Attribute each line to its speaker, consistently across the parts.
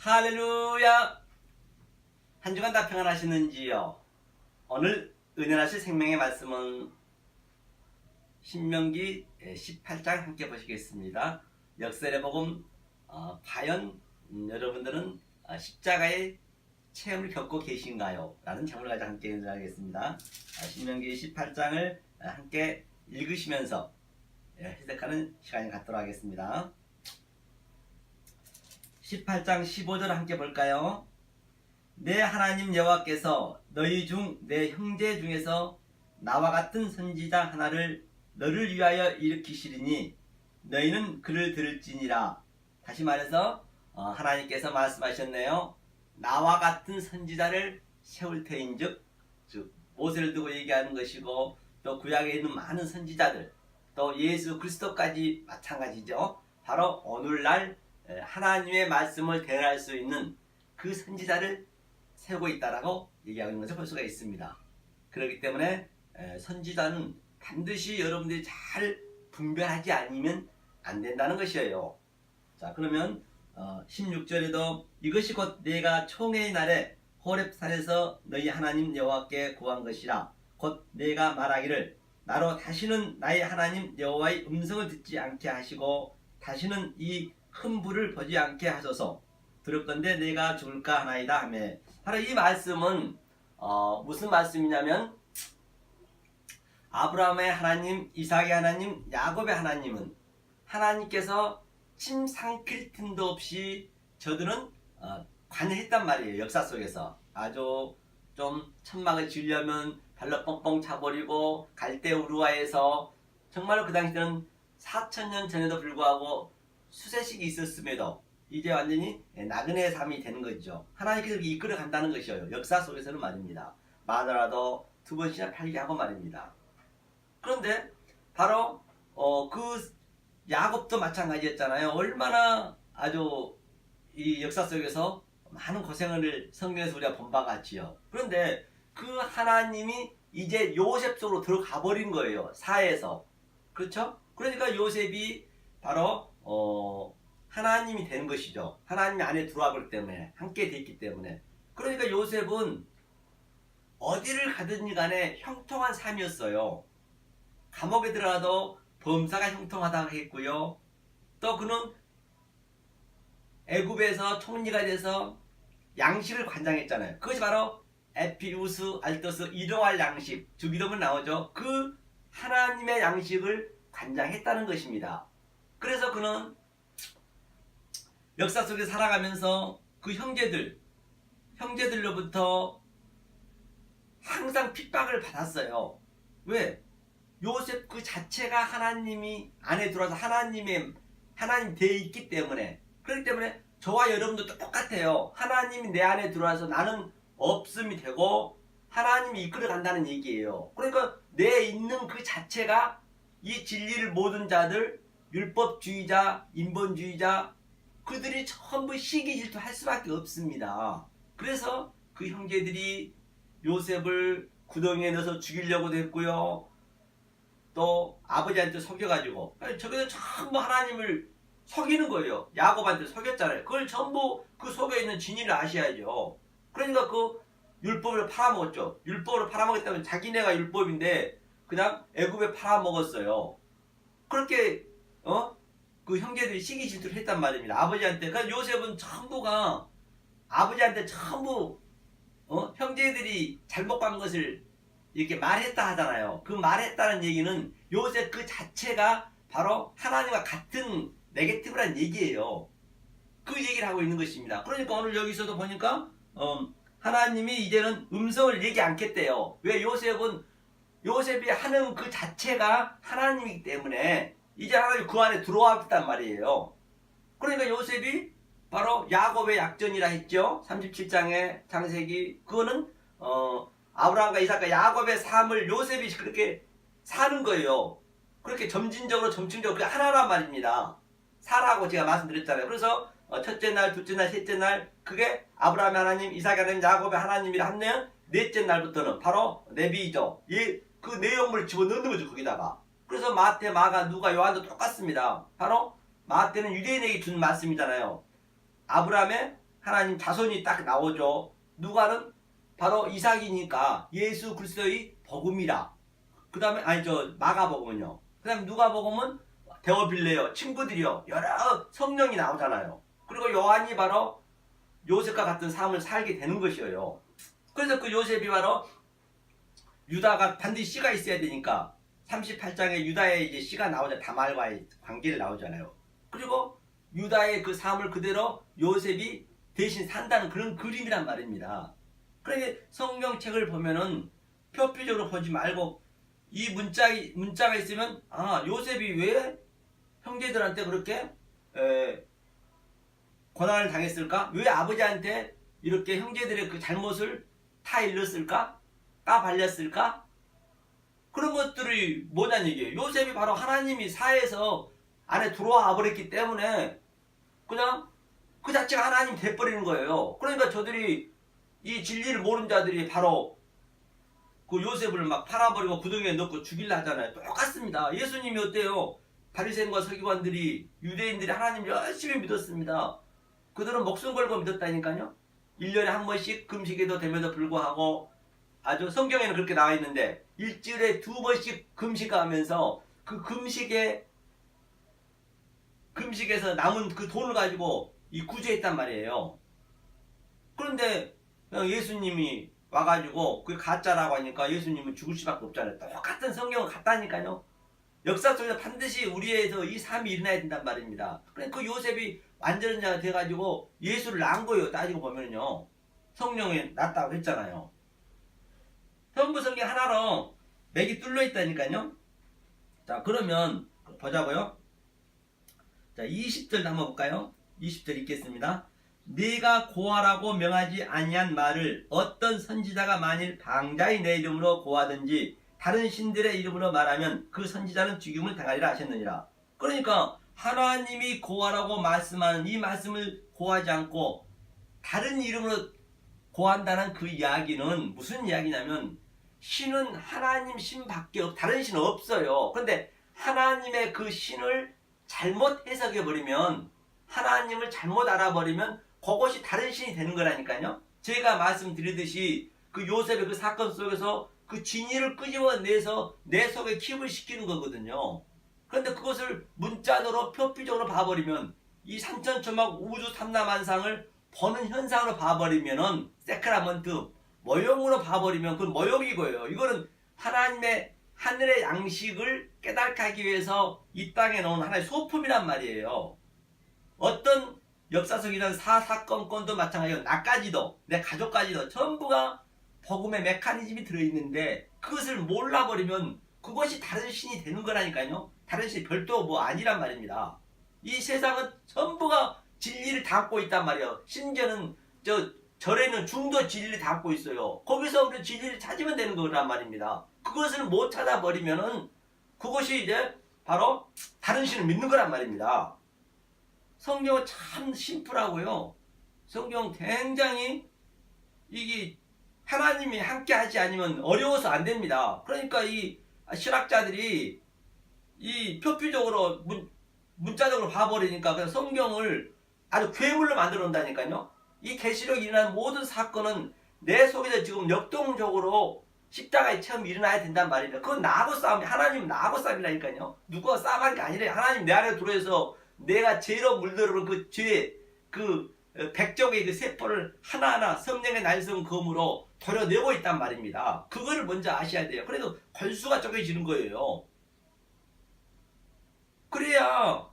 Speaker 1: 할렐루야! 한 주간 다 평안하시는지요? 오늘 은혜나실 생명의 말씀은 신명기 18장 함께 보시겠습니다. 역설의 복음, 과연 여러분들은 십자가의 체험을 겪고 계신가요? 라는 제목을 가지고 함께 인사하겠습니다. 신명기 18장을 함께 읽으시면서 해석하는 시간을 갖도록 하겠습니다. 18장 15절 함께 볼까요? 내 하나님 여호와께서 너희 중 내 형제 중에서 나와 같은 선지자 하나를 너를 위하여 일으키시리니 너희는 그를 들을지니라. 다시 말해서 하나님께서 말씀하셨네요. 나와 같은 선지자를 세울 터인즉, 즉 모세를 두고 얘기하는 것이고, 또 구약에 있는 많은 선지자들, 또 예수 그리스도까지 마찬가지죠. 바로 오늘날 하나님의 말씀을 대언할 수 있는 그 선지자를 세우고 있다라고 얘기하고 있는 것을 볼 수가 있습니다. 그렇기 때문에 선지자는 반드시 여러분들이 잘 분별하지 않으면 안 된다는 것이에요. 자, 그러면 16절에도 이것이 곧 내가 총회의 날에 호렙산에서 너희 하나님 여호와께 구한 것이라. 곧 내가 말하기를 나로 다시는 나의 하나님 여호와의 음성을 듣지 않게 하시고 다시는 이 큰 불을 보지 않게 하소서. 들었건대 내가 죽을까 하나이다 하며, 바로 이 말씀은 무슨 말씀이냐면, 아브라함의 하나님, 이삭의 하나님, 야곱의 하나님은 하나님께서 침 삼킬 틈도 없이 저들은 관여했단 말이에요. 역사 속에서 아주 좀 천막을 지으려면 발로 뻥뻥 차버리고 갈대 우루와에서 정말로 그 당시에는 4,000년 전에도 불구하고 수세식이 있었음에도 이제 완전히 나그네의 삶이 되는 거죠. 하나님께서 이끌어 간다는 것이에요. 역사 속에서는 말입니다. 마누라도 2번씩이나 팔게 하고 말입니다. 그런데 바로 그 야곱도 마찬가지였잖아요. 얼마나 아주 이 역사 속에서 많은 고생을 성경에서 우리가 본 바가 같지요. 그런데 그 하나님이 이제 요셉 속으로 들어가 버린 거예요. 사회에서. 그렇죠? 그러니까 요셉이 바로 하나님이 되는 것이죠. 하나님이 안에 들어와 버렸기 때문에, 함께 되었기 때문에. 그러니까 요셉은 어디를 가든지 간에 형통한 삶이었어요. 감옥에 들어가도 범사가 형통하다고 했고요. 또 그는 애굽에서 총리가 돼서 양식을 관장했잖아요. 그것이 바로 에피우스, 알토스, 일용할 양식, 주기도문 나오죠. 그 하나님의 양식을 관장했다는 것입니다. 그래서 그는 역사 속에 살아가면서 그 형제들로부터 항상 핍박을 받았어요. 왜? 요셉 그 자체가 하나님이 안에 들어와서 하나님 되어 있기 때문에. 그렇기 때문에 저와 여러분도 똑같아요. 하나님이 내 안에 들어와서 나는 없음이 되고 하나님이 이끌어 간다는 얘기예요. 그러니까 내 있는 그 자체가 이 진리를 모든 자들, 율법주의자, 인본주의자, 그들이 전부 시기 질투할 수밖에 없습니다. 그래서 그 형제들이 요셉을 구덩이에 넣어서 죽이려고도 했고요. 또 아버지한테 속여가지고, 저기서 전부 하나님을 속이는 거예요. 야곱한테 속였잖아요. 그걸 전부 그 속에 있는 진리를 아셔야죠. 그러니까 그 율법을 팔아먹었죠. 율법을 팔아먹었다면 자기네가 율법인데 그냥 애굽에 팔아먹었어요. 그렇게 그 형제들이 시기 질투를 했단 말입니다. 아버지한테. 그러니까 요셉은 전부가 아버지한테 전부 형제들이 잘못 간 것을 이렇게 말했다 하잖아요. 그 말했다는 얘기는 요셉 그 자체가 바로 하나님과 같은 네게티브란 얘기예요. 그 얘기를 하고 있는 것입니다. 그러니까 오늘 여기서도 보니까 하나님이 이제는 음성을 얘기 않겠대요. 왜? 요셉이 하는 그 자체가 하나님이기 때문에 이제 하나님이 그 안에 들어왔단 말이에요. 그러니까 요셉이 바로 야곱의 약전이라 했죠. 37장의 창세기. 그거는 아브라함과 이삭과 야곱의 삶을 요셉이 그렇게 사는 거예요. 그렇게 점진적으로 점층적으로 그게 하나란 말입니다. 사라고 제가 말씀드렸잖아요. 그래서 첫째 날, 둘째 날, 셋째 날, 그게 아브라함의 하나님, 이삭의 하나님, 야곱의 하나님이라 하면 넷째 날부터는 바로 레위죠. 그 내용물을 집어넣는 거죠, 거기다가. 그래서 마태, 마가, 누가, 요한도 똑같습니다. 바로 마태는 유대인에게 준 말씀이잖아요. 아브라함의 하나님 자손이 딱 나오죠. 누가는 바로 이삭이니까 예수 그리스도의 복음이라. 그 다음에 마가복음은요. 그 다음에 누가복음은 데오빌레요 친구들이요 여러 성령이 나오잖아요. 그리고 요한이 바로 요셉과 같은 삶을 살게 되는 것이에요. 그래서 그 요셉이 바로 유다가 반드시 씨가 있어야 되니까 38장에 유다의 이제 씨가 나오잖아요. 다말과의 관계를 나오잖아요. 그리고 유다의 그 삶을 그대로 요셉이 대신 산다는 그런 그림이란 말입니다. 그러니까 성경책을 보면은 표피적으로 보지 말고 이 문자가 있으면 요셉이 왜 형제들한테 그렇게 고난을 당했을까? 왜 아버지한테 이렇게 형제들의 그 잘못을 타 일렀을까? 까발렸을까? 그런 것들이 뭐냐는 얘기예요. 요셉이 바로 하나님이 사해서 안에 들어와 버렸기 때문에 그냥 그 자체가 하나님 돼버리는 거예요. 그러니까 저들이 이 진리를 모르는 자들이 바로 그 요셉을 막 팔아버리고 구덩이에 넣고 죽이려 하잖아요. 똑같습니다. 예수님이 어때요? 바리새인과 서기관들이 유대인들이 하나님을 열심히 믿었습니다. 그들은 목숨 걸고 믿었다니까요. 1년에 한 번씩 금식에도 됨에도 불구하고 아주 성경에는 그렇게 나와 있는데 일주일에 2번씩 금식하면서 그 금식에서 남은 그 돈을 가지고 이 구제했단 말이에요. 그런데 예수님이 와가지고 그게 가짜라고 하니까 예수님은 죽을 수밖에 없잖아요. 똑같은 성경은 같다니까요. 역사 속에서 반드시 우리에서 이 삶이 일어나야 된단 말입니다. 그러니까 그 요셉이 완전한 자가 돼가지고 예수를 낳은 거예요. 따지고 보면요. 성령에 낳았다고 했잖아요. 전부 성경 하나로 맥이 뚫려 있다니까요. 자, 그러면 보자고요. 자, 20절 한번 볼까요? 20절 읽겠습니다. 네가 고하라고 명하지 아니한 말을 어떤 선지자가 만일 방자히 내 이름으로 고하든지 다른 신들의 이름으로 말하면 그 선지자는 죽임을 당하리라 하셨느니라. 그러니까 하나님이 고하라고 말씀하는 이 말씀을 고하지 않고 다른 이름으로 고한다는 그 이야기는 무슨 이야기냐면 신은 하나님 신밖에 다른 신은 없어요. 그런데 하나님의 그 신을 잘못 해석해버리면 하나님을 잘못 알아버리면 그것이 다른 신이 되는 거라니까요. 제가 말씀드리듯이 그 요셉의 그 사건 속에서 그 진리를 끄집어내서 내 속에 킵을 시키는 거거든요. 그런데 그것을 문자적으로 표피적으로 봐버리면 이 산천초막 우주 삼라만상을 보는 현상으로 봐버리면은 세크라먼트 모형으로 봐버리면 그건 모형이고요. 이거는 하나님의 하늘의 양식을 깨닫게 하기 위해서 이 땅에 놓은 하나의 소품이란 말이에요. 어떤 역사 속에 있는 사건도 마찬가지고 나까지도 내 가족까지도 전부가 복음의 메커니즘이 들어있는데 그것을 몰라버리면 그것이 다른 신이 되는 거라니까요. 다른 신이 별도 뭐 아니란 말입니다. 이 세상은 전부가 진리를 담고 있단 말이에요. 심지어는 절에는 중도 진리를 담고 있어요. 거기서 우리 진리를 찾으면 되는 거란 말입니다. 그것을 못 찾아버리면은 그것이 이제 바로 다른 신을 믿는 거란 말입니다. 성경은 참 심플하고요. 성경 굉장히 이게 하나님이 함께 하지 않으면 어려워서 안 됩니다. 그러니까 이 신학자들이 이 표피적으로 문자적으로 봐버리니까 그냥 성경을 아주 괴물로 만들어 놓는다니까요. 이 계시록이 일어나는 모든 사건은 내 속에서 지금 역동적으로 십자가의 체험이 일어나야 된단 말입니다. 그건 나하고 싸움이 하나님은 나하고 싸움이라니까요. 누가 싸움하는 게 아니라 하나님 내 안에 들어와서 내가 죄로 물들어온 그 죄, 그 백적의 그 세포를 하나하나 성령의 날성 검으로 도려내고 있단 말입니다. 그거를 먼저 아셔야 돼요. 그래도 권수가 쪼개지는 거예요. 그래야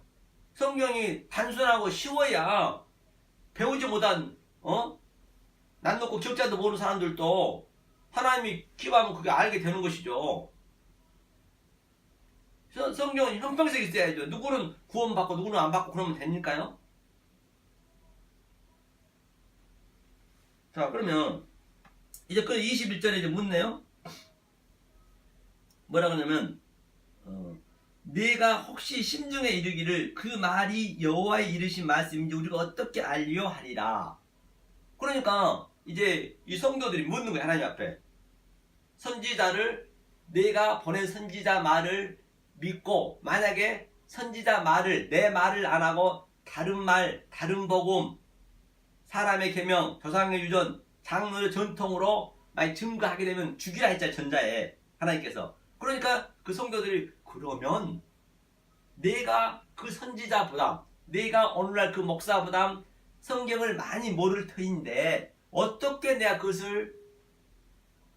Speaker 1: 성경이 단순하고 쉬워야 배우지 못한 난 놓고 기억자도 모르는 사람들도 하나님이 기도하면 그게 알게 되는 것이죠. 성경은 형평성이 있어야죠. 누구는 구원받고 누구는 안 받고 그러면 됩니까요? 자, 그러면 이제 그 21절에 이제 묻네요. 뭐라 그러냐면 네가 혹시 심중에 이르기를 그 말이 여호와의 이르신 말씀인지 우리가 어떻게 알리요 하리라. 그러니까 이제 이 성도들이 묻는 거예요. 하나님 앞에 선지자를 내가 보낸 선지자 말을 믿고 만약에 선지자 말을 내 말을 안 하고 다른 말 다른 복음 사람의 계명, 조상의 유전, 장로의 전통으로 많이 증거하게 되면 죽이라 했잖아요. 전자에 하나님께서. 그러니까 그 성도들이 그러면 내가 그 선지자보다, 내가 오늘날 그 목사보다 성경을 많이 모를 터인데 어떻게 내가 그것을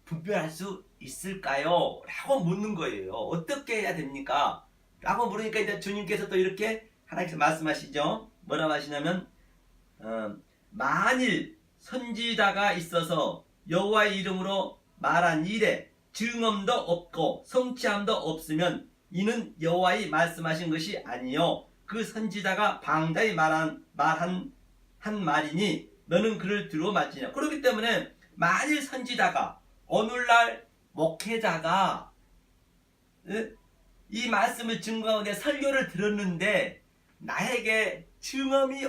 Speaker 1: 분별할 수 있을까요? 라고 묻는 거예요. 어떻게 해야 됩니까? 라고 물으니까 이제 주님께서 또 이렇게 하나님께서 말씀하시죠. 뭐라고 하시냐면 만일 선지자가 있어서 여호와의 이름으로 말한 일에 증언도 없고 성취함도 없으면 이는 여호와의 말씀하신 것이 아니요 그 선지자가 방자히 말한 한 말이니 너는 그를 들어 맞지냐. 그렇기 때문에 만일 선지자가 오늘날 목회자가 이 말씀을 증거하고 내 설교를 들었는데 나에게 증언이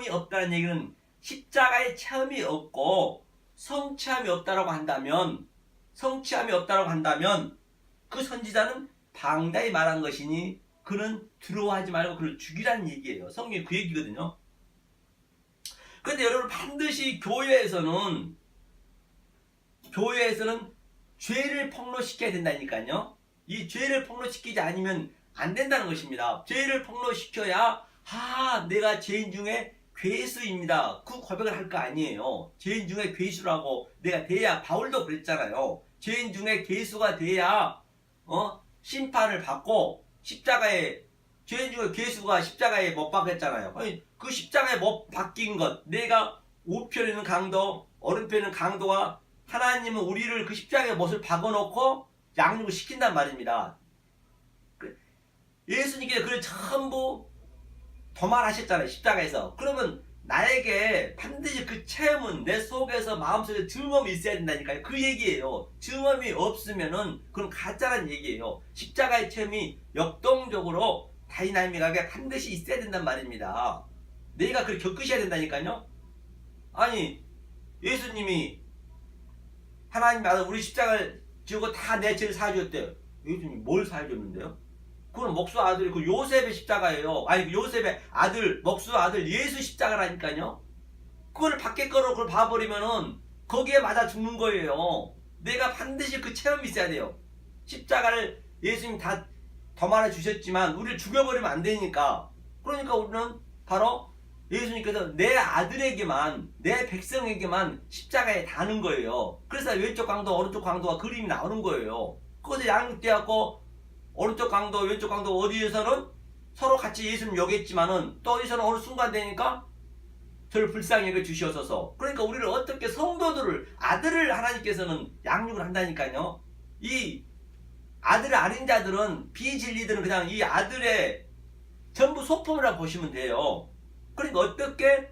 Speaker 1: 없다는 얘기는 십자가의 체험이 없고 성취함이 없다라고 한다면 그 선지자는 방다히 말한 것이니 그는 두려워하지 말고 그를 죽이라는 얘기예요. 성경이 그 얘기거든요. 그런데 여러분 반드시 교회에서는 죄를 폭로시켜야 된다니까요. 이 죄를 폭로시키지 않으면 안 된다는 것입니다. 죄를 폭로시켜야 내가 죄인 중에 괴수입니다. 그 고백을 할 거 아니에요. 죄인 중에 괴수라고 내가 돼야, 바울도 그랬잖아요. 죄인 중에 괴수가 돼야 심판을 받고 죄인 중에 괴수가 십자가에 못 박혔잖아요. 그 십자가에 못 박힌 것, 내가 우편에는 강도, 오른편에는 강도가 하나님은 우리를 그 십자가에 못을 박아놓고 양육을 시킨단 말입니다. 예수님께서 그걸 전부 도말하셨잖아요. 십자가에서. 그러면 나에게 반드시 그 체험은 내 속에서 마음속에 증언이 있어야 된다니까요. 그 얘기예요. 증언이 없으면은 그건 가짜라는 얘기예요. 십자가의 체험이 역동적으로 다이나믹하게 반드시 있어야 된단 말입니다. 내가 그걸 겪으셔야 된다니까요. 아니 예수님이 하나님 아들 우리 십자가를 지고 다 내 죄를 사해줬대요. 예수님이 뭘 사해줬는데요? 그건 목수 아들, 그 요셉의 십자가예요. 아니, 그 요셉의 아들, 목수 아들 예수 십자가라니까요. 그걸 밖에 거로 그걸 봐버리면은 거기에 맞아 죽는 거예요. 내가 반드시 그 체험이 있어야 돼요. 십자가를 예수님 다 도말해 주셨지만 우리를 죽여버리면 안 되니까. 그러니까 우리는 바로 예수님께서 내 아들에게만, 내 백성에게만 십자가에 다는 거예요. 그래서 왼쪽 강도, 오른쪽 강도가 그림이 나오는 거예요. 거기서 양육되었고 오른쪽 강도, 왼쪽 강도 어디에서는 서로 같이 예수님 여겼지만은 또 어디서는 어느 순간 되니까 저를 불쌍히 여겨 주시옵소서. 그러니까 우리를 어떻게 성도들을, 아들을 하나님께서는 양육을 한다니까요. 이 아들 아닌 자들은, 비진리들은 그냥 이 아들의 전부 소품이라고 보시면 돼요. 그러니까 어떻게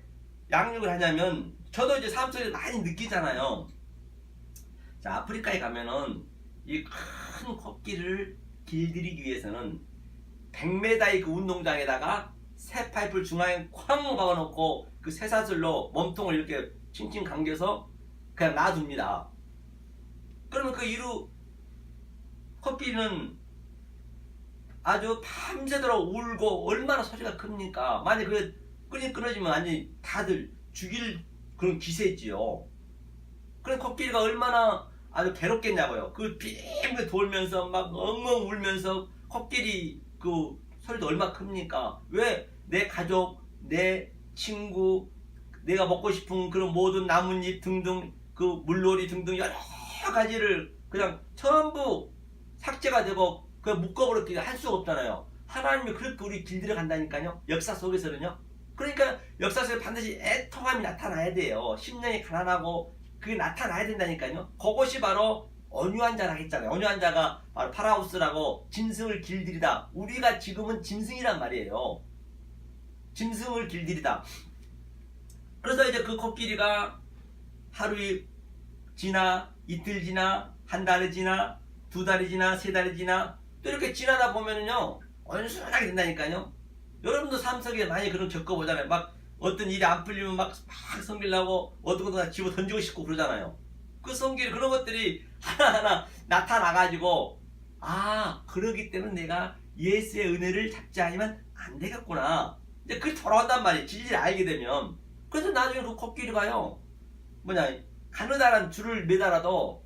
Speaker 1: 양육을 하냐면, 저도 이제 삶 속에서 많이 느끼잖아요. 자, 아프리카에 가면은 이 큰 코끼리를 길들이기 위해서는 100m의 그 운동장에다가 새 파이프를 중앙에 쾅 박아놓고 그 쇠사슬로 몸통을 이렇게 칭칭 감겨서 그냥 놔둡니다. 그러면 그 이루 코끼리는 아주 밤새도록 울고 얼마나 소리가 큽니까? 만약 그 끈이 끊어지면 아니 다들 죽일 그런 기세지요. 그럼 코끼리가 얼마나 아주 괴롭겠냐고요. 그 빙빙 돌면서 막 엉엉 울면서 코끼리 그 소리도 얼마나 큽니까? 왜? 내 가족, 내 친구, 내가 먹고 싶은 그런 모든 나뭇잎 등등 그 물놀이 등등 여러 가지를 그냥 전부 삭제가 되고 그냥 묶어버렸기 할 수가 없잖아요. 하나님이 그렇게 우리 길들여 간다니까요. 역사 속에서는요. 그러니까 역사 속에 반드시 애통함이 나타나야 돼요. 심령이 가난하고 그게 나타나야 된다니까요. 그것이 바로 온유한 자라 했잖아요. 온유한 자가 바로 파라우스라고 짐승을 길들이다. 우리가 지금은 짐승이란 말이에요. 짐승을 길들이다. 그래서 이제 그 코끼리가 하루 지나, 이틀 지나, 한 달이 지나, 두 달이 지나, 세 달이 지나 또 이렇게 지나다 보면은요 온순하게 된다니까요. 여러분도 삶 속에 많이 그런 겪어보잖아요. 막 어떤 일이 안 풀리면 막 성기려고 어떤 것도 다 집어 던지고 싶고 그러잖아요. 그 성길 그런 것들이 하나하나 나타나가지고 그러기 때문에 내가 예수의 은혜를 잡지 않으면 안 되겠구나. 이제 그게 돌아온단 말이에요. 진리를 알게 되면. 그래서 나중에 그 코끼리 가요. 뭐냐, 가느다란 줄을 매달아도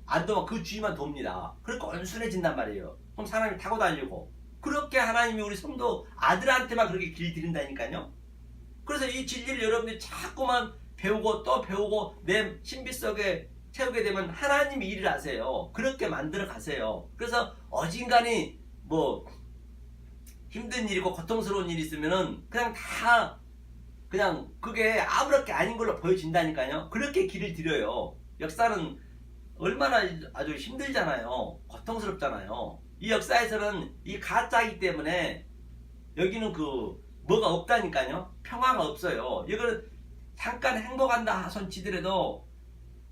Speaker 1: 안 도면 그 주위만 돕니다. 그러니까 온순해진단 말이에요. 그럼 사람이 타고 다니고. 그렇게 하나님이 우리 성도 아들한테만 그렇게 길 드린다니까요. 그래서 이 진리를 여러분들이 자꾸만 배우고 또 배우고 내 신비 속에 채우게 되면 하나님이 일을 하세요. 그렇게 만들어 가세요. 그래서 어진간히 뭐 힘든 일이고 고통스러운 일이 있으면은 그냥 다 그냥 그게 아무렇게 아닌 걸로 보여진다니까요. 그렇게 길을 들여요. 역사는 얼마나 아주 힘들잖아요. 고통스럽잖아요. 이 역사에서는 이 가짜이기 때문에 여기는 그 뭐가 없다니까요. 평화가 없어요. 이거는 잠깐 행복한다 손치더라도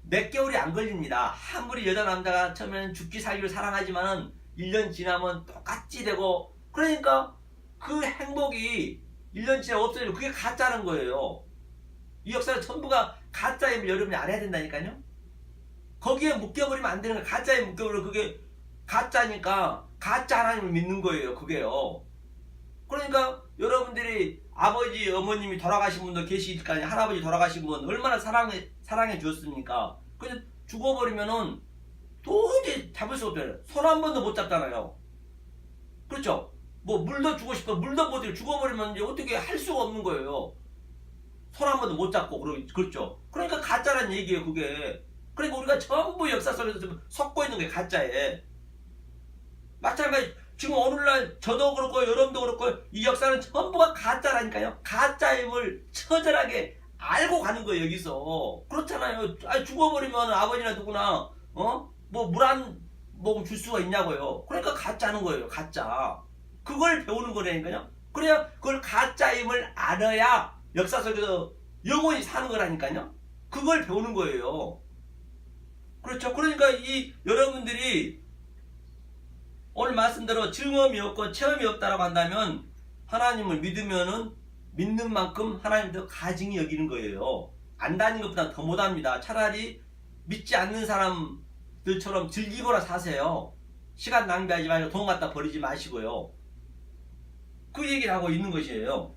Speaker 1: 몇 개월이 안 걸립니다. 아무리 여자 남자가 처음에는 죽기 살기를 사랑하지만은 1년 지나면 똑같이 되고, 그러니까 그 행복이 1년 지나 없어지면 그게 가짜는 거예요. 이 역사는 전부가 가짜임을 여러분이 알아야 된다니까요. 거기에 묶여버리면 안 되는 거예요. 가짜에 묶여버리면 그게 가짜니까 가짜 하나님을 믿는 거예요. 그게요. 그러니까 여러분들이 아버지 어머님이 돌아가신 분도 계실 거 아니에요. 할아버지 돌아가신 분 얼마나 사랑해 주었습니까. 근데 죽어버리면은 도저히 잡을 수 없잖아요. 손 한 번도 못 잡잖아요. 그렇죠. 뭐 물도 주고 싶어 물도 못 주고 죽어버리면 이제 어떻게 할 수가 없는 거예요. 손 한 번도 못 잡고 그렇죠. 그러니까 가짜란 얘기예요. 그게. 그러니까 우리가 전부 역사 속에서 좀 속고 있는 게 가짜에. 마찬가지 지금 오늘날 저도 그렇고 여러분도 그렇고 이 역사는 전부가 가짜라니까요. 가짜임을 처절하게 알고 가는 거예요. 여기서. 그렇잖아요. 죽어버리면 아버지나 누구나 뭐 물 한 모금 줄 수가 있냐고요. 그러니까 가짜는 거예요. 가짜. 그걸 배우는 거라니까요. 그래야 그걸 가짜임을 알아야 역사 속에서 영원히 사는 거라니까요. 그걸 배우는 거예요. 그렇죠. 그러니까 이 여러분들이 오늘 말씀대로 증언이 없고 체험이 없다라고 한다면 하나님을 믿으면은 믿는 만큼 하나님도 가증히 여기는 거예요. 안다는 것보다 더 못합니다. 차라리 믿지 않는 사람들처럼 즐기거나 사세요. 시간 낭비하지 말고 돈 갖다 버리지 마시고요. 그 얘기를 하고 있는 것이에요.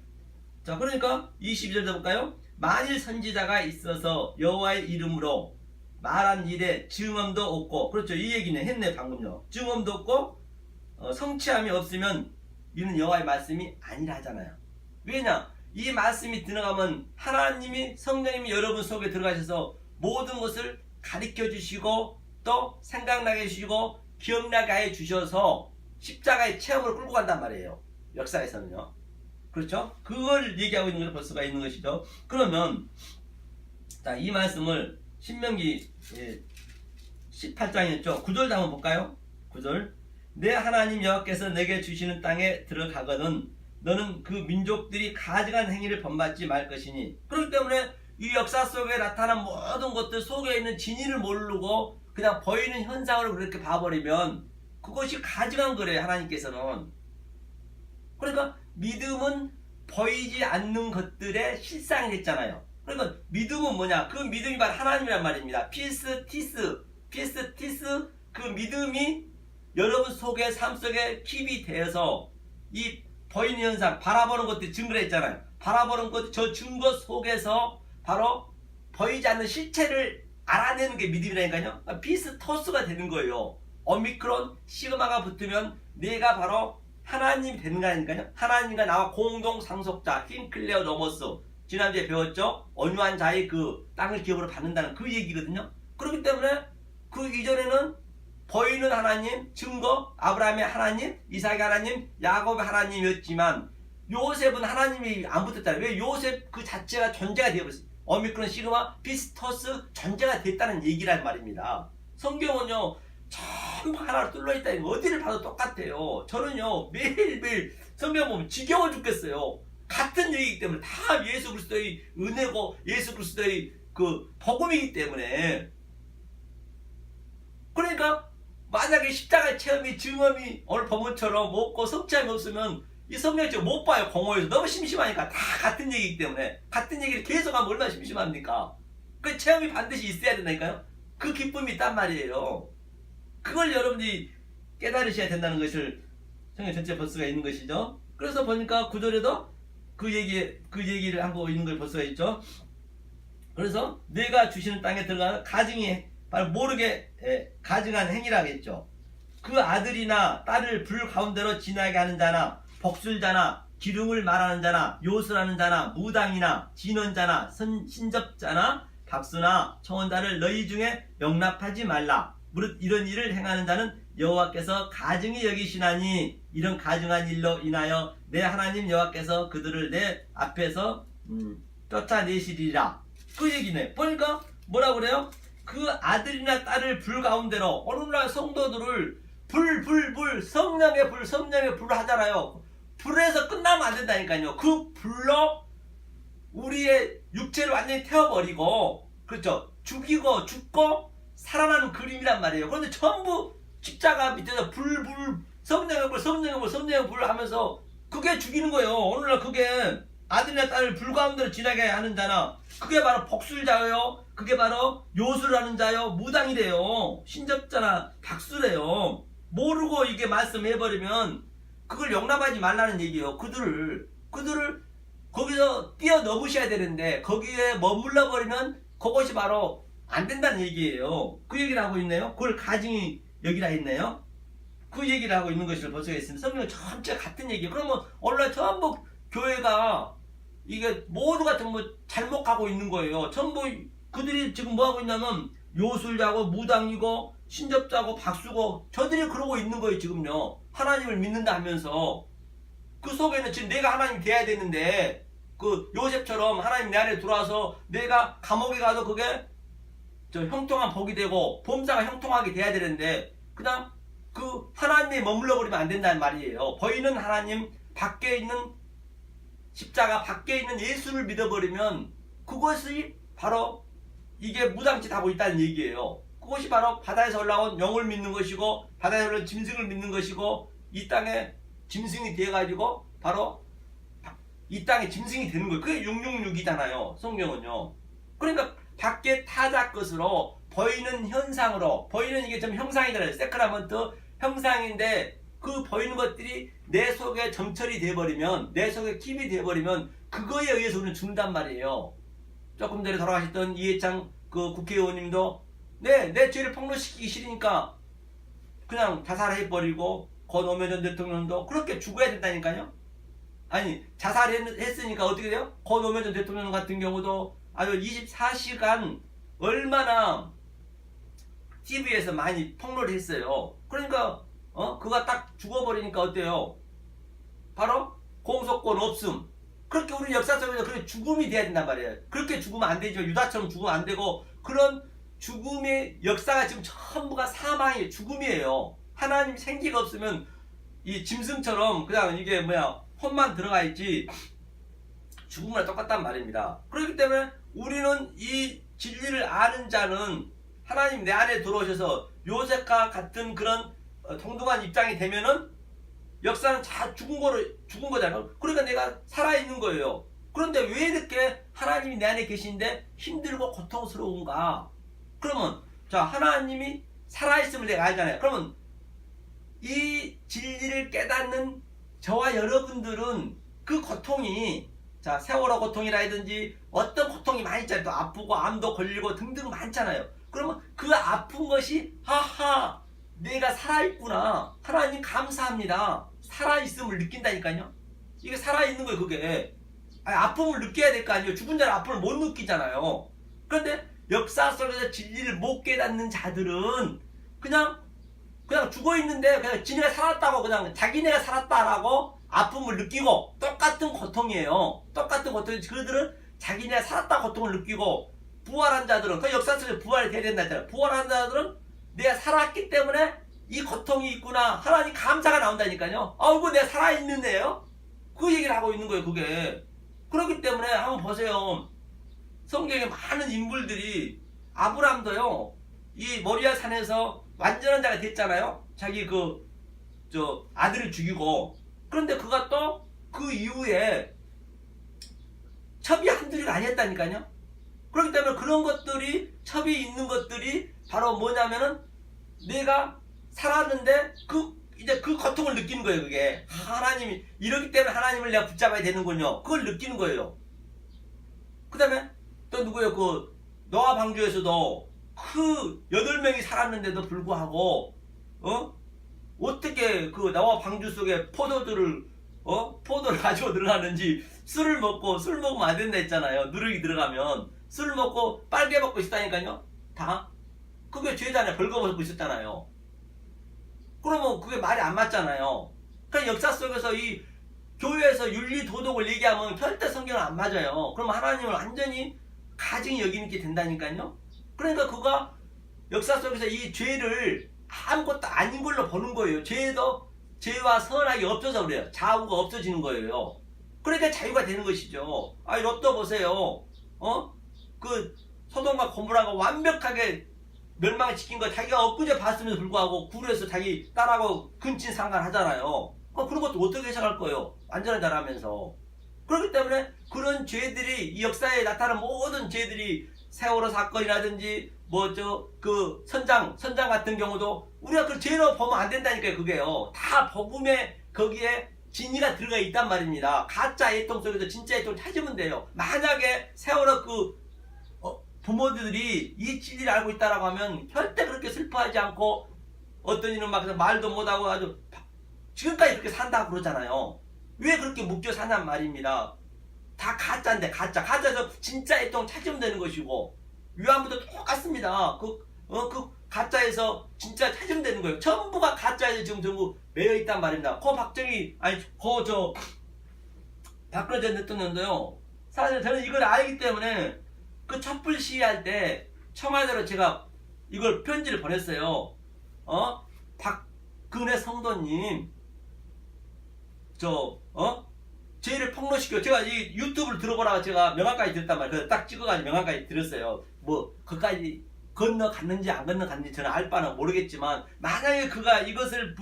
Speaker 1: 자, 그러니까 22절도 볼까요? 만일 선지자가 있어서 여호와의 이름으로 말한 일에 증언도 없고, 그렇죠. 이 얘기는 했네 방금요. 증언도 없고 성취함이 없으면 이는 여호와의 말씀이 아니라 하잖아요. 왜냐? 이 말씀이 들어가면 하나님이 성령님이 여러분 속에 들어가셔서 모든 것을 가르쳐 주시고 또 생각나게 해주시고 기억나게 해 주셔서 십자가의 체험으로 끌고 간단 말이에요. 역사에서는요. 그렇죠? 그걸 얘기하고 있는 걸 볼 수가 있는 것이죠. 그러면 자, 이 말씀을 신명기 18장이었죠. 9절도 한번 볼까요? 9절. 내 하나님 여호와께서 내게 주시는 땅에 들어가거든 너는 그 민족들이 가증한 행위를 본받지 말 것이니. 그렇기 때문에 이 역사 속에 나타난 모든 것들 속에 있는 진리를 모르고 그냥 보이는 현상으로 그렇게 봐버리면 그것이 가증한 거래요. 하나님께서는. 그러니까 믿음은 보이지 않는 것들의 실상이 됐잖아요. 그러니까 믿음은 뭐냐? 그 믿음이 바로 하나님이란 말입니다. 피스티스 그 믿음이 여러분 속에 삶 속에 킵이 되어서 이 보이는 현상 바라보는 것들이 증거를 했잖아요. 바라보는 것 저 증거 속에서 바로 보이지 않는 실체를 알아내는 게 믿음이라니까요. 피스토스가 되는 거예요. 오미크론 시그마가 붙으면 내가 바로 하나님이 되는 거라니까요. 하나님과 나와 공동 상속자 힌클레어 노머스 지난주에 배웠죠. 온유한 자의 그 땅을 기업으로 받는다는 그 얘기거든요. 그렇기 때문에 그 이전에는 보이는 하나님 증거 아브라함의 하나님 이삭의 하나님 야곱의 하나님이었지만 요셉은 하나님이 안 붙었잖아요. 왜? 요셉 그 자체가 존재가 되어버렸어요. 오미크론 시그마 피스토스 존재가 됐다는 얘기란 말입니다. 성경은요 전부 하나로 뚫려있다. 어디를 봐도 똑같아요. 저는요 매일매일 성경 보면 지겨워 죽겠어요. 같은 얘기이기 때문에 다 예수 그리스도의 은혜고 예수 그리스도의 그 복음이기 때문에. 그러니까 만약에 십자가의 체험이 증언이 오늘 본문처럼 없고 성취함이 없으면 이 성경을 지금 못 봐요. 공허해서 너무 심심하니까. 다 같은 얘기이기 때문에 같은 얘기를 계속하면 얼마나 심심합니까? 그 체험이 반드시 있어야 된다니까요. 그 기쁨이 있단 말이에요. 그걸 여러분들이 깨달으셔야 된다는 것을 성경 전체 볼 수가 있는 것이죠. 그래서 보니까 9절에도 그 얘기를 하고 있는 걸 볼 수가 있죠. 그래서 내가 주시는 땅에 들어가는 가증이 바로 모르게 가증한 행위라겠죠. 그 아들이나 딸을 불 가운데로 지나게 하는 자나 복술자나 기름을 말하는 자나 요술하는 자나 무당이나 진언자나 신접자나 박수나 청혼자를 너희 중에 영납하지 말라. 무릇 이런 일을 행하는 자는 여호와께서 가증히 여기시나니 이런 가증한 일로 인하여 내 하나님 여호와께서 그들을 내 앞에서 쫓아내시리라. 그 얘기네. 보니까 뭐라 그래요? 그 아들이나 딸을 불 가운데로 오늘날 성도들을 불 성령의 불 하잖아요. 불에서 끝나면 안 된다니까요. 그 불로 우리의 육체를 완전히 태워버리고, 그렇죠, 죽이고 죽고 살아나는 그림이란 말이에요. 그런데 전부 십자가 밑에서 성령의 불 하면서 그게 죽이는 거예요. 오늘날 그게 아들이나 딸을 불 가운데로 지나게 하는 자나 그게 바로 복술자예요. 그게 바로 요술하는 자요. 무당이래요. 신접자나 박수래요. 모르고 이게 말씀해버리면 그걸 용납하지 말라는 얘기예요. 그들을 거기서 뛰어넘으셔야 되는데 거기에 머물러 버리면 그것이 바로 안 된다는 얘기예요. 그 얘기를 하고 있네요. 그걸 가증히 여기라 했네요. 그 얘기를 하고 있는 것을 볼 수가 있습니다. 성경 전체 같은 얘기예요. 그러면 원래 전부 교회가 이게 모두가 전부 잘못 가고 있는 거예요. 전부 그들이 지금 뭐 하고 있냐면 요술자고 무당이고 신접자고 박수고 저들이 그러고 있는 거예요. 지금요. 하나님을 믿는다 하면서 그 속에는 지금 내가 하나님 돼야 되는데 그 요셉처럼 하나님 내 안에 들어와서 내가 감옥에 가도 그게 저 형통한 복이 되고 범사가 형통하게 돼야 되는데 그냥 그 하나님에 머물러 버리면 안 된다는 말이에요. 보이는 하나님 밖에 있는 십자가 밖에 있는 예수를 믿어버리면 그것이 바로 이게 무당짓 하고 있다는 얘기예요. 그것이 바로 바다에서 올라온 영을 믿는 것이고 바다에서 올라온 짐승을 믿는 것이고 이 땅에 짐승이 되어가지고 바로 이 땅에 짐승이 되는 거예요. 그게 666이잖아요. 성경은요. 그러니까 밖에 타자 것으로 보이는 현상으로 보이는 이게 좀 형상이잖아요. 세크라먼트 형상인데 그 보이는 것들이 내 속에 점철이 되어버리면 내 속에 킵이 되어버리면 그거에 의해서 우리는 죽는단 말이에요. 조금 전에 돌아가셨던 이해창 그 국회의원님도 내 죄를 폭로시키기 싫으니까 그냥 자살해버리고 고 노무현 전 대통령도 그렇게 죽어야 된다니까요. 아니 자살했으니까 어떻게 돼요? 고 노무현 전 대통령 같은 경우도 아주 24시간 얼마나 TV에서 많이 폭로를 했어요. 그러니까 그가 딱 죽어버리니까 어때요? 바로 공소권 없음. 그렇게 우리 역사 속에서 그렇게 죽음이 돼야 된단 말이에요. 그렇게 죽으면 안 되죠. 유다처럼 죽으면 안 되고 그런 죽음의 역사가 지금 전부가 사망이에요. 죽음이에요. 하나님 생기가 없으면 이 짐승처럼 그냥 이게 혼만 들어가 있지 죽음이랑 똑같단 말입니다. 그렇기 때문에 우리는 이 진리를 아는 자는 하나님 내 안에 들어오셔서 요셉과 같은 그런 동등한 입장이 되면은 역사는 다 죽은 거잖아요. 그러니까 내가 살아있는 거예요. 그런데 왜 이렇게 하나님이 내 안에 계신데 힘들고 고통스러운가? 그러면 자 하나님이 살아있음을 내가 알잖아요. 그러면 이 진리를 깨닫는 저와 여러분들은 그 고통이 자 세월호 고통이라든지 어떤 고통이 많이 있잖아요. 또 아프고 암도 걸리고 등등 많잖아요. 그러면 그 아픈 것이 하하 내가 살아있구나. 하나님 감사합니다. 살아있음을 느낀다니까요. 이게 살아있는 거예요. 그게 아픔을 느껴야 될 거 아니에요. 죽은 자는 아픔을 못 느끼잖아요. 그런데 역사 속에서 진리를 못 깨닫는 자들은 그냥 죽어있는데 그냥 지네가 살았다고 그냥 자기네가 살았다라고 아픔을 느끼고 똑같은 고통이에요. 똑같은 고통이 그들은 자기네가 살았다 고통을 느끼고 부활한 자들은 그 역사 속에 부활이 돼야 된다 했잖아요. 부활한 자들은 내가 살았기 때문에 이 고통이 있구나. 하나님 감사가 나온다니까요. 아이고 내가 살아있는 애요. 그 얘기를 하고 있는 거예요. 그게. 그렇기 때문에 한번 보세요. 성경에 많은 인물들이 아브람도요. 이 모리아 산에서 완전한 자가 됐잖아요. 자기 아들을 죽이고. 그런데 그가 또 그 이후에 첩이 한둘이가 아니었다니까요. 그렇기 때문에 그런 것들이 첩이 있는 것들이 바로 뭐냐면은 내가 살았는데 그 이제 그 고통을 느끼는 거예요. 그게 하나님이 이러기 때문에 하나님을 내가 붙잡아야 되는군요. 그걸 느끼는 거예요. 그 다음에 또 누구예요? 그 노아 방주에서도 그 8명이 살았는데도 불구하고 어떻게 그 노아 방주 속에 포도를 가지고 들어가는지 술 먹으면 안 된다 했잖아요. 누룩이 들어가면 술 먹고 빨개 먹고 있었다니까요. 다 그게 죄잖아요. 벌거벗고 있었잖아요. 그러면 그게 말이 안 맞잖아요. 그러니까 역사 속에서 이 교회에서 윤리 도덕을 얘기하면 절대 성경은 안 맞아요. 그럼 하나님을 완전히 가증히 여기는 게 된다니까요. 그러니까 그가 역사 속에서 이 죄를 아무것도 아닌 걸로 보는 거예요. 죄와 선악이 없어서 그래요. 좌우가 없어지는 거예요. 그러니까 자유가 되는 것이죠. 아, 롯도 보세요. 그 소돔과 고모라가 완벽하게 멸망시킨 거 자기가 엊그제 봤음에도 불구하고 굴에서 자기 딸하고 근친 상간하잖아요. 그런 것도 어떻게 해석할 거예요? 완전한 자라면서. 그렇기 때문에 그런 죄들이 이 역사에 나타나는 모든 죄들이 세월호 사건이라든지 그 선장 같은 경우도 우리가 그 죄로 보면 안 된다니까요. 그게요. 다 복음에 거기에 진리가 들어가 있단 말입니다. 가짜 애통 속에서 진짜 애통 찾으면 돼요. 만약에 세월호 그 부모들이 이 진리를 알고 있다라고 하면 절대 그렇게 슬퍼하지 않고 어떤 이는 막 말도 못하고 아주 지금까지 그렇게 산다고 그러잖아요. 왜 그렇게 묶여 사냔 말입니다. 다 가짜인데 가짜에서 진짜 애통 찾으면 되는 것이고 위안부도 똑같습니다. 그 가짜에서 진짜 찾으면 되는 거예요. 전부가 가짜에서 지금 전부 매여 있단 말입니다. 박근혜 전 대통령도요. 사실 저는 이걸 알기 때문에 그 촛불 시위할 때 청와대로 제가 이걸 편지를 보냈어요. 박근혜 성도님 죄를 폭로시켜. 제가 이 유튜브를 들어보라고 제가 명함까지 드렸단 말이에요. 그래서 딱 찍어가지고 명함까지 드렸어요. 그까지 건너갔는지 안 건너갔는지 저는 알 바는 모르겠지만 만약에 그가 이것을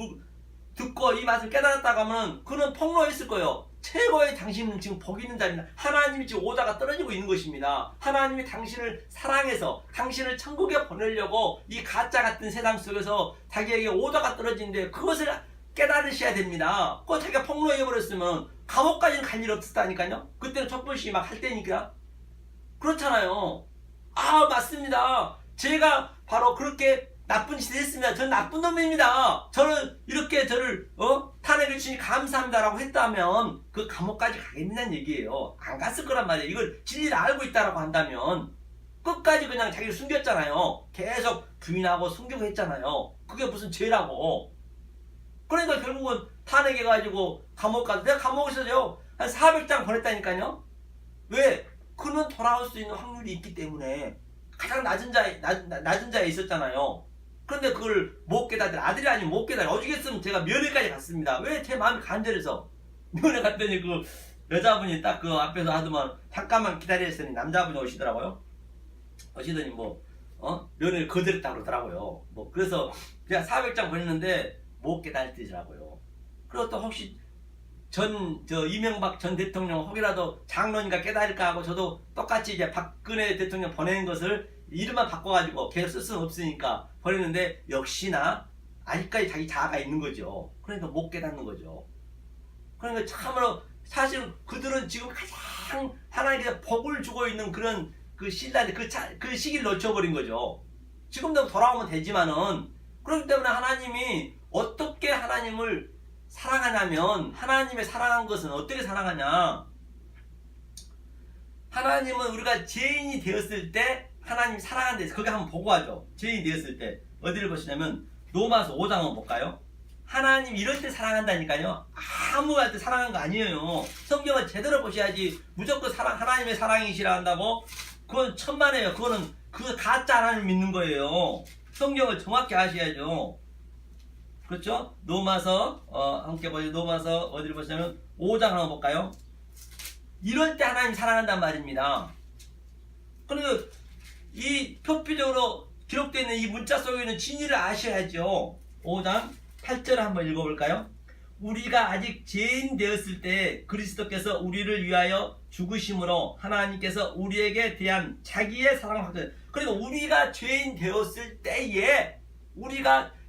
Speaker 1: 듣고 이 맛을 깨달았다고 하면 그는 폭로했을 거예요. 최고의 당신은 지금 복 있는 자입니다. 하나님이 지금 오다가 떨어지고 있는 것입니다. 하나님이 당신을 사랑해서 당신을 천국에 보내려고 이 가짜 같은 세상 속에서 자기에게 오다가 떨어지는데 그것을 깨달으셔야 됩니다. 그거 자기가 폭로해버렸으면 감옥까지는 갈 일 없었다니까요. 그때는 촛불시위 막 할 때니까. 그렇잖아요. 맞습니다. 제가 바로 그렇게 나쁜 짓을 했습니다. 저는 나쁜 놈입니다. 저는 이렇게 저를 탄핵해 주시니 감사합니다라고 했다면 그 감옥까지 가겠냐는 얘기예요. 안 갔을 거란 말이에요. 이걸 진리를 알고 있다라고 한다면 끝까지 그냥 자기를 숨겼잖아요. 계속 부인하고 숨기고 했잖아요. 그게 무슨 죄라고. 그러니까 결국은 탄핵해가지고 감옥 가서 내가 감옥에서요 한 400장 보냈다니까요. 왜? 그는 돌아올 수 있는 확률이 있기 때문에 가장 낮은 자에 있었잖아요. 그런데 그걸 못 깨달은 아들이 아니면 못 깨달은 어죽했으면 제가 면회까지 갔습니다. 왜? 제 마음이 간절해서 면회 갔더니 그 여자분이 딱 그 앞에서 하더만 잠깐만 기다려 했더니 남자분이 오시더니 면회를 거절했다고 그러더라고요. 그래서 제가 400장 보냈는데 못 깨달으시더라고요. 그리고 또 혹시 이명박 전 대통령 혹이라도 장로니까 깨달을까 하고 저도 똑같이 이제 박근혜 대통령 보낸 것을 이름만 바꿔가지고 계속 쓸 수는 없으니까 보냈는데 역시나 아직까지 자기 자아가 있는 거죠. 그러니까 못 깨닫는 거죠. 그러니까 참으로 사실 그들은 지금 가장 하나님께서 복을 주고 있는 그런 그 신라인데 그 시기를 놓쳐버린 거죠. 지금도 돌아오면 되지만은 그렇기 때문에 하나님이 어떻게 하나님을 사랑하냐면 하나님의 사랑한 것은 어떻게 사랑하냐. 하나님은 우리가 죄인이 되었을 때 하나님이 사랑한다 해서 거기 한번 보고 하죠. 죄인이 되었을 때 어디를 보시냐면 로마서 5장 한번 볼까요? 하나님 이럴 때 사랑한다니까요. 아무할 때 사랑한 거 아니에요. 성경을 제대로 보셔야지 무조건 하나님의 사랑이시라 한다고 그건 천만에요. 그거는 그 가짜 하나님 믿는 거예요. 성경을 정확히 아셔야죠. 그렇죠? 로마서 함께 보죠. 로마서 어디를 보시냐면 5장 한번 볼까요? 이럴 때 하나님 사랑한단 말입니다. 그리고 이 표피적으로 기록되어 있는 이 문자 속에 있는 진리를 아셔야죠. 5장 8절을 한번 읽어볼까요? 우리가 아직 죄인 되었을 때 그리스도께서 우리를 위하여 죽으심으로 하나님께서 우리에게 대한 자기의 사랑을 확증. 그리고 우리가 죄인 되었을 때에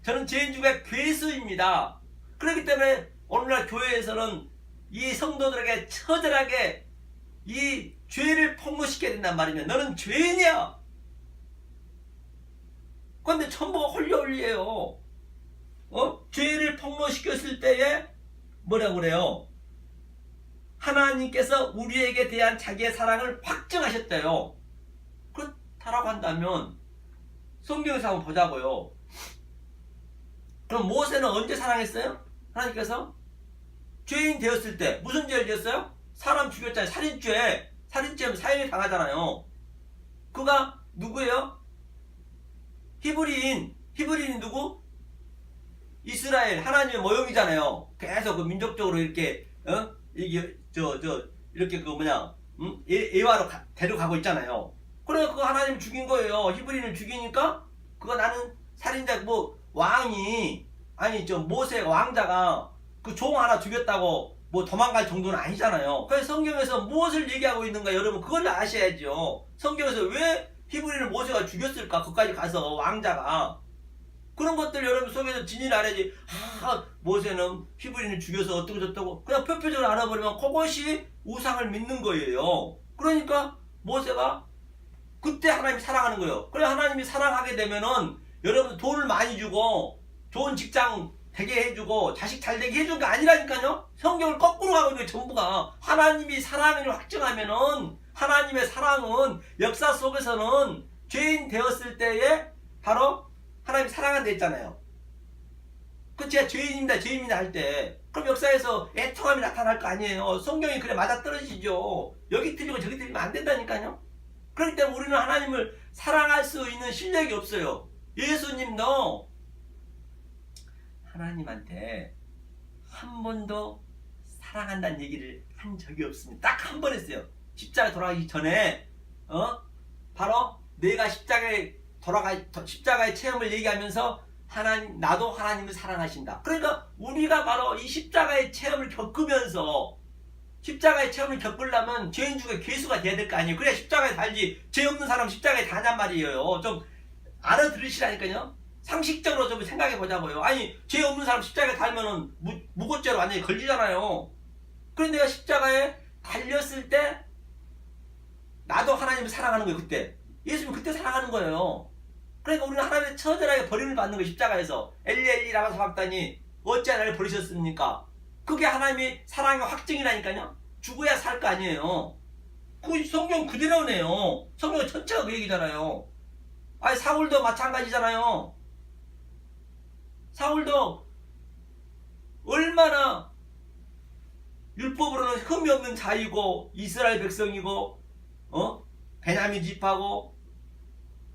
Speaker 1: 저는 죄인 중에 괴수입니다. 그렇기 때문에 오늘날 교회에서는 이 성도들에게 처절하게 이 죄를 폭로시켜야 된단 말이냐. 너는 죄인이야. 그런데 전부가 홀려홀리예요. 죄를 폭로시켰을 때에 뭐라고 그래요? 하나님께서 우리에게 대한 자기의 사랑을 확증하셨대요. 그렇다라고 한다면 성경에서 한번 보자고요. 그럼 모세는 언제 사랑했어요? 하나님께서 죄인 되었을 때 무슨 죄를 지었어요? 사람 죽였잖아요. 살인죄. 살인죄면 사형이 당하잖아요. 그가 누구예요? 히브리인이 누구? 이스라엘 하나님의 모형이잖아요. 계속 그 민족적으로 이렇게 이게 이렇게 그 뭐냐 예화로 데려가고 있잖아요. 그래 그거 하나님 죽인 거예요. 히브리인을 죽이니까 그거 나는 살인자 뭐 왕이 아니 모세 왕자가 그 종 하나 죽였다고 뭐 도망갈 정도는 아니잖아요. 그래서 성경에서 무엇을 얘기하고 있는가 여러분 그걸 아셔야죠. 성경에서 왜 히브리인을 모세가 죽였을까? 거기까지 가서 왕자가 그런 것들 여러분 속에서 진리를 알아야지. 모세는 히브리인을 죽여서 어떻고 저쩌고 그냥 표표적으로 알아버리면 그것이 우상을 믿는 거예요. 그러니까 모세가 그때 하나님이 사랑하는 거예요. 그래 하나님이 사랑하게 되면은 여러분 돈을 많이 주고 좋은 직장 되게 해주고 자식 잘 되게 해준 게 아니라니까요. 성경을 거꾸로 가고 있는 게 전부가 하나님이 사랑을 확증하면은 하나님의 사랑은 역사 속에서는 죄인 되었을 때에 바로 하나님이 사랑한다 했잖아요. 그 제가 죄인입니다 할 때 그럼 역사에서 애통함이 나타날 거 아니에요. 성경이 그래 맞아떨어지죠. 여기 틀리고 저기 틀리면 안 된다니까요. 그렇기 때문에 우리는 하나님을 사랑할 수 있는 실력이 없어요. 예수님도 하나님한테 한 번도 사랑한다는 얘기를 한 적이 없습니다. 딱 한 번 했어요. 십자가에 돌아가기 전에 바로 내가 십자가의 체험을 얘기하면서 하나님 나도 하나님을 사랑하신다. 그러니까 우리가 바로 이 십자가의 체험을 겪으면서 십자가의 체험을 겪으려면 죄인 중에 괴수가 돼야 될 거 아니에요. 그래야 십자가에 달지. 죄 없는 사람 십자가에 다냔 말이에요. 좀 알아들으시라니까요. 상식적으로 좀 생각해 보자고요. 아니 죄 없는 사람 십자가에 달면은 무고죄로 완전히 걸리잖아요. 그런데 내가 십자가에 달렸을 때 나도 하나님을 사랑하는 거예요. 그때 예수님 그때 사랑하는 거예요. 그러니까 우리는 하나님의 처절하게 버림을 받는 거예요. 십자가에서 엘리 엘리 라마 사박다니 어찌 나를 버리셨습니까? 그게 하나님의 사랑의 확증이라니까요. 죽어야 살 거 아니에요. 그 성경 그대로네요. 성경 전체가 그 얘기잖아요. 아니 사울도 마찬가지잖아요. 사울도 얼마나 율법으로는 흠이 없는 자이고 이스라엘 백성이고 베냐민 집하고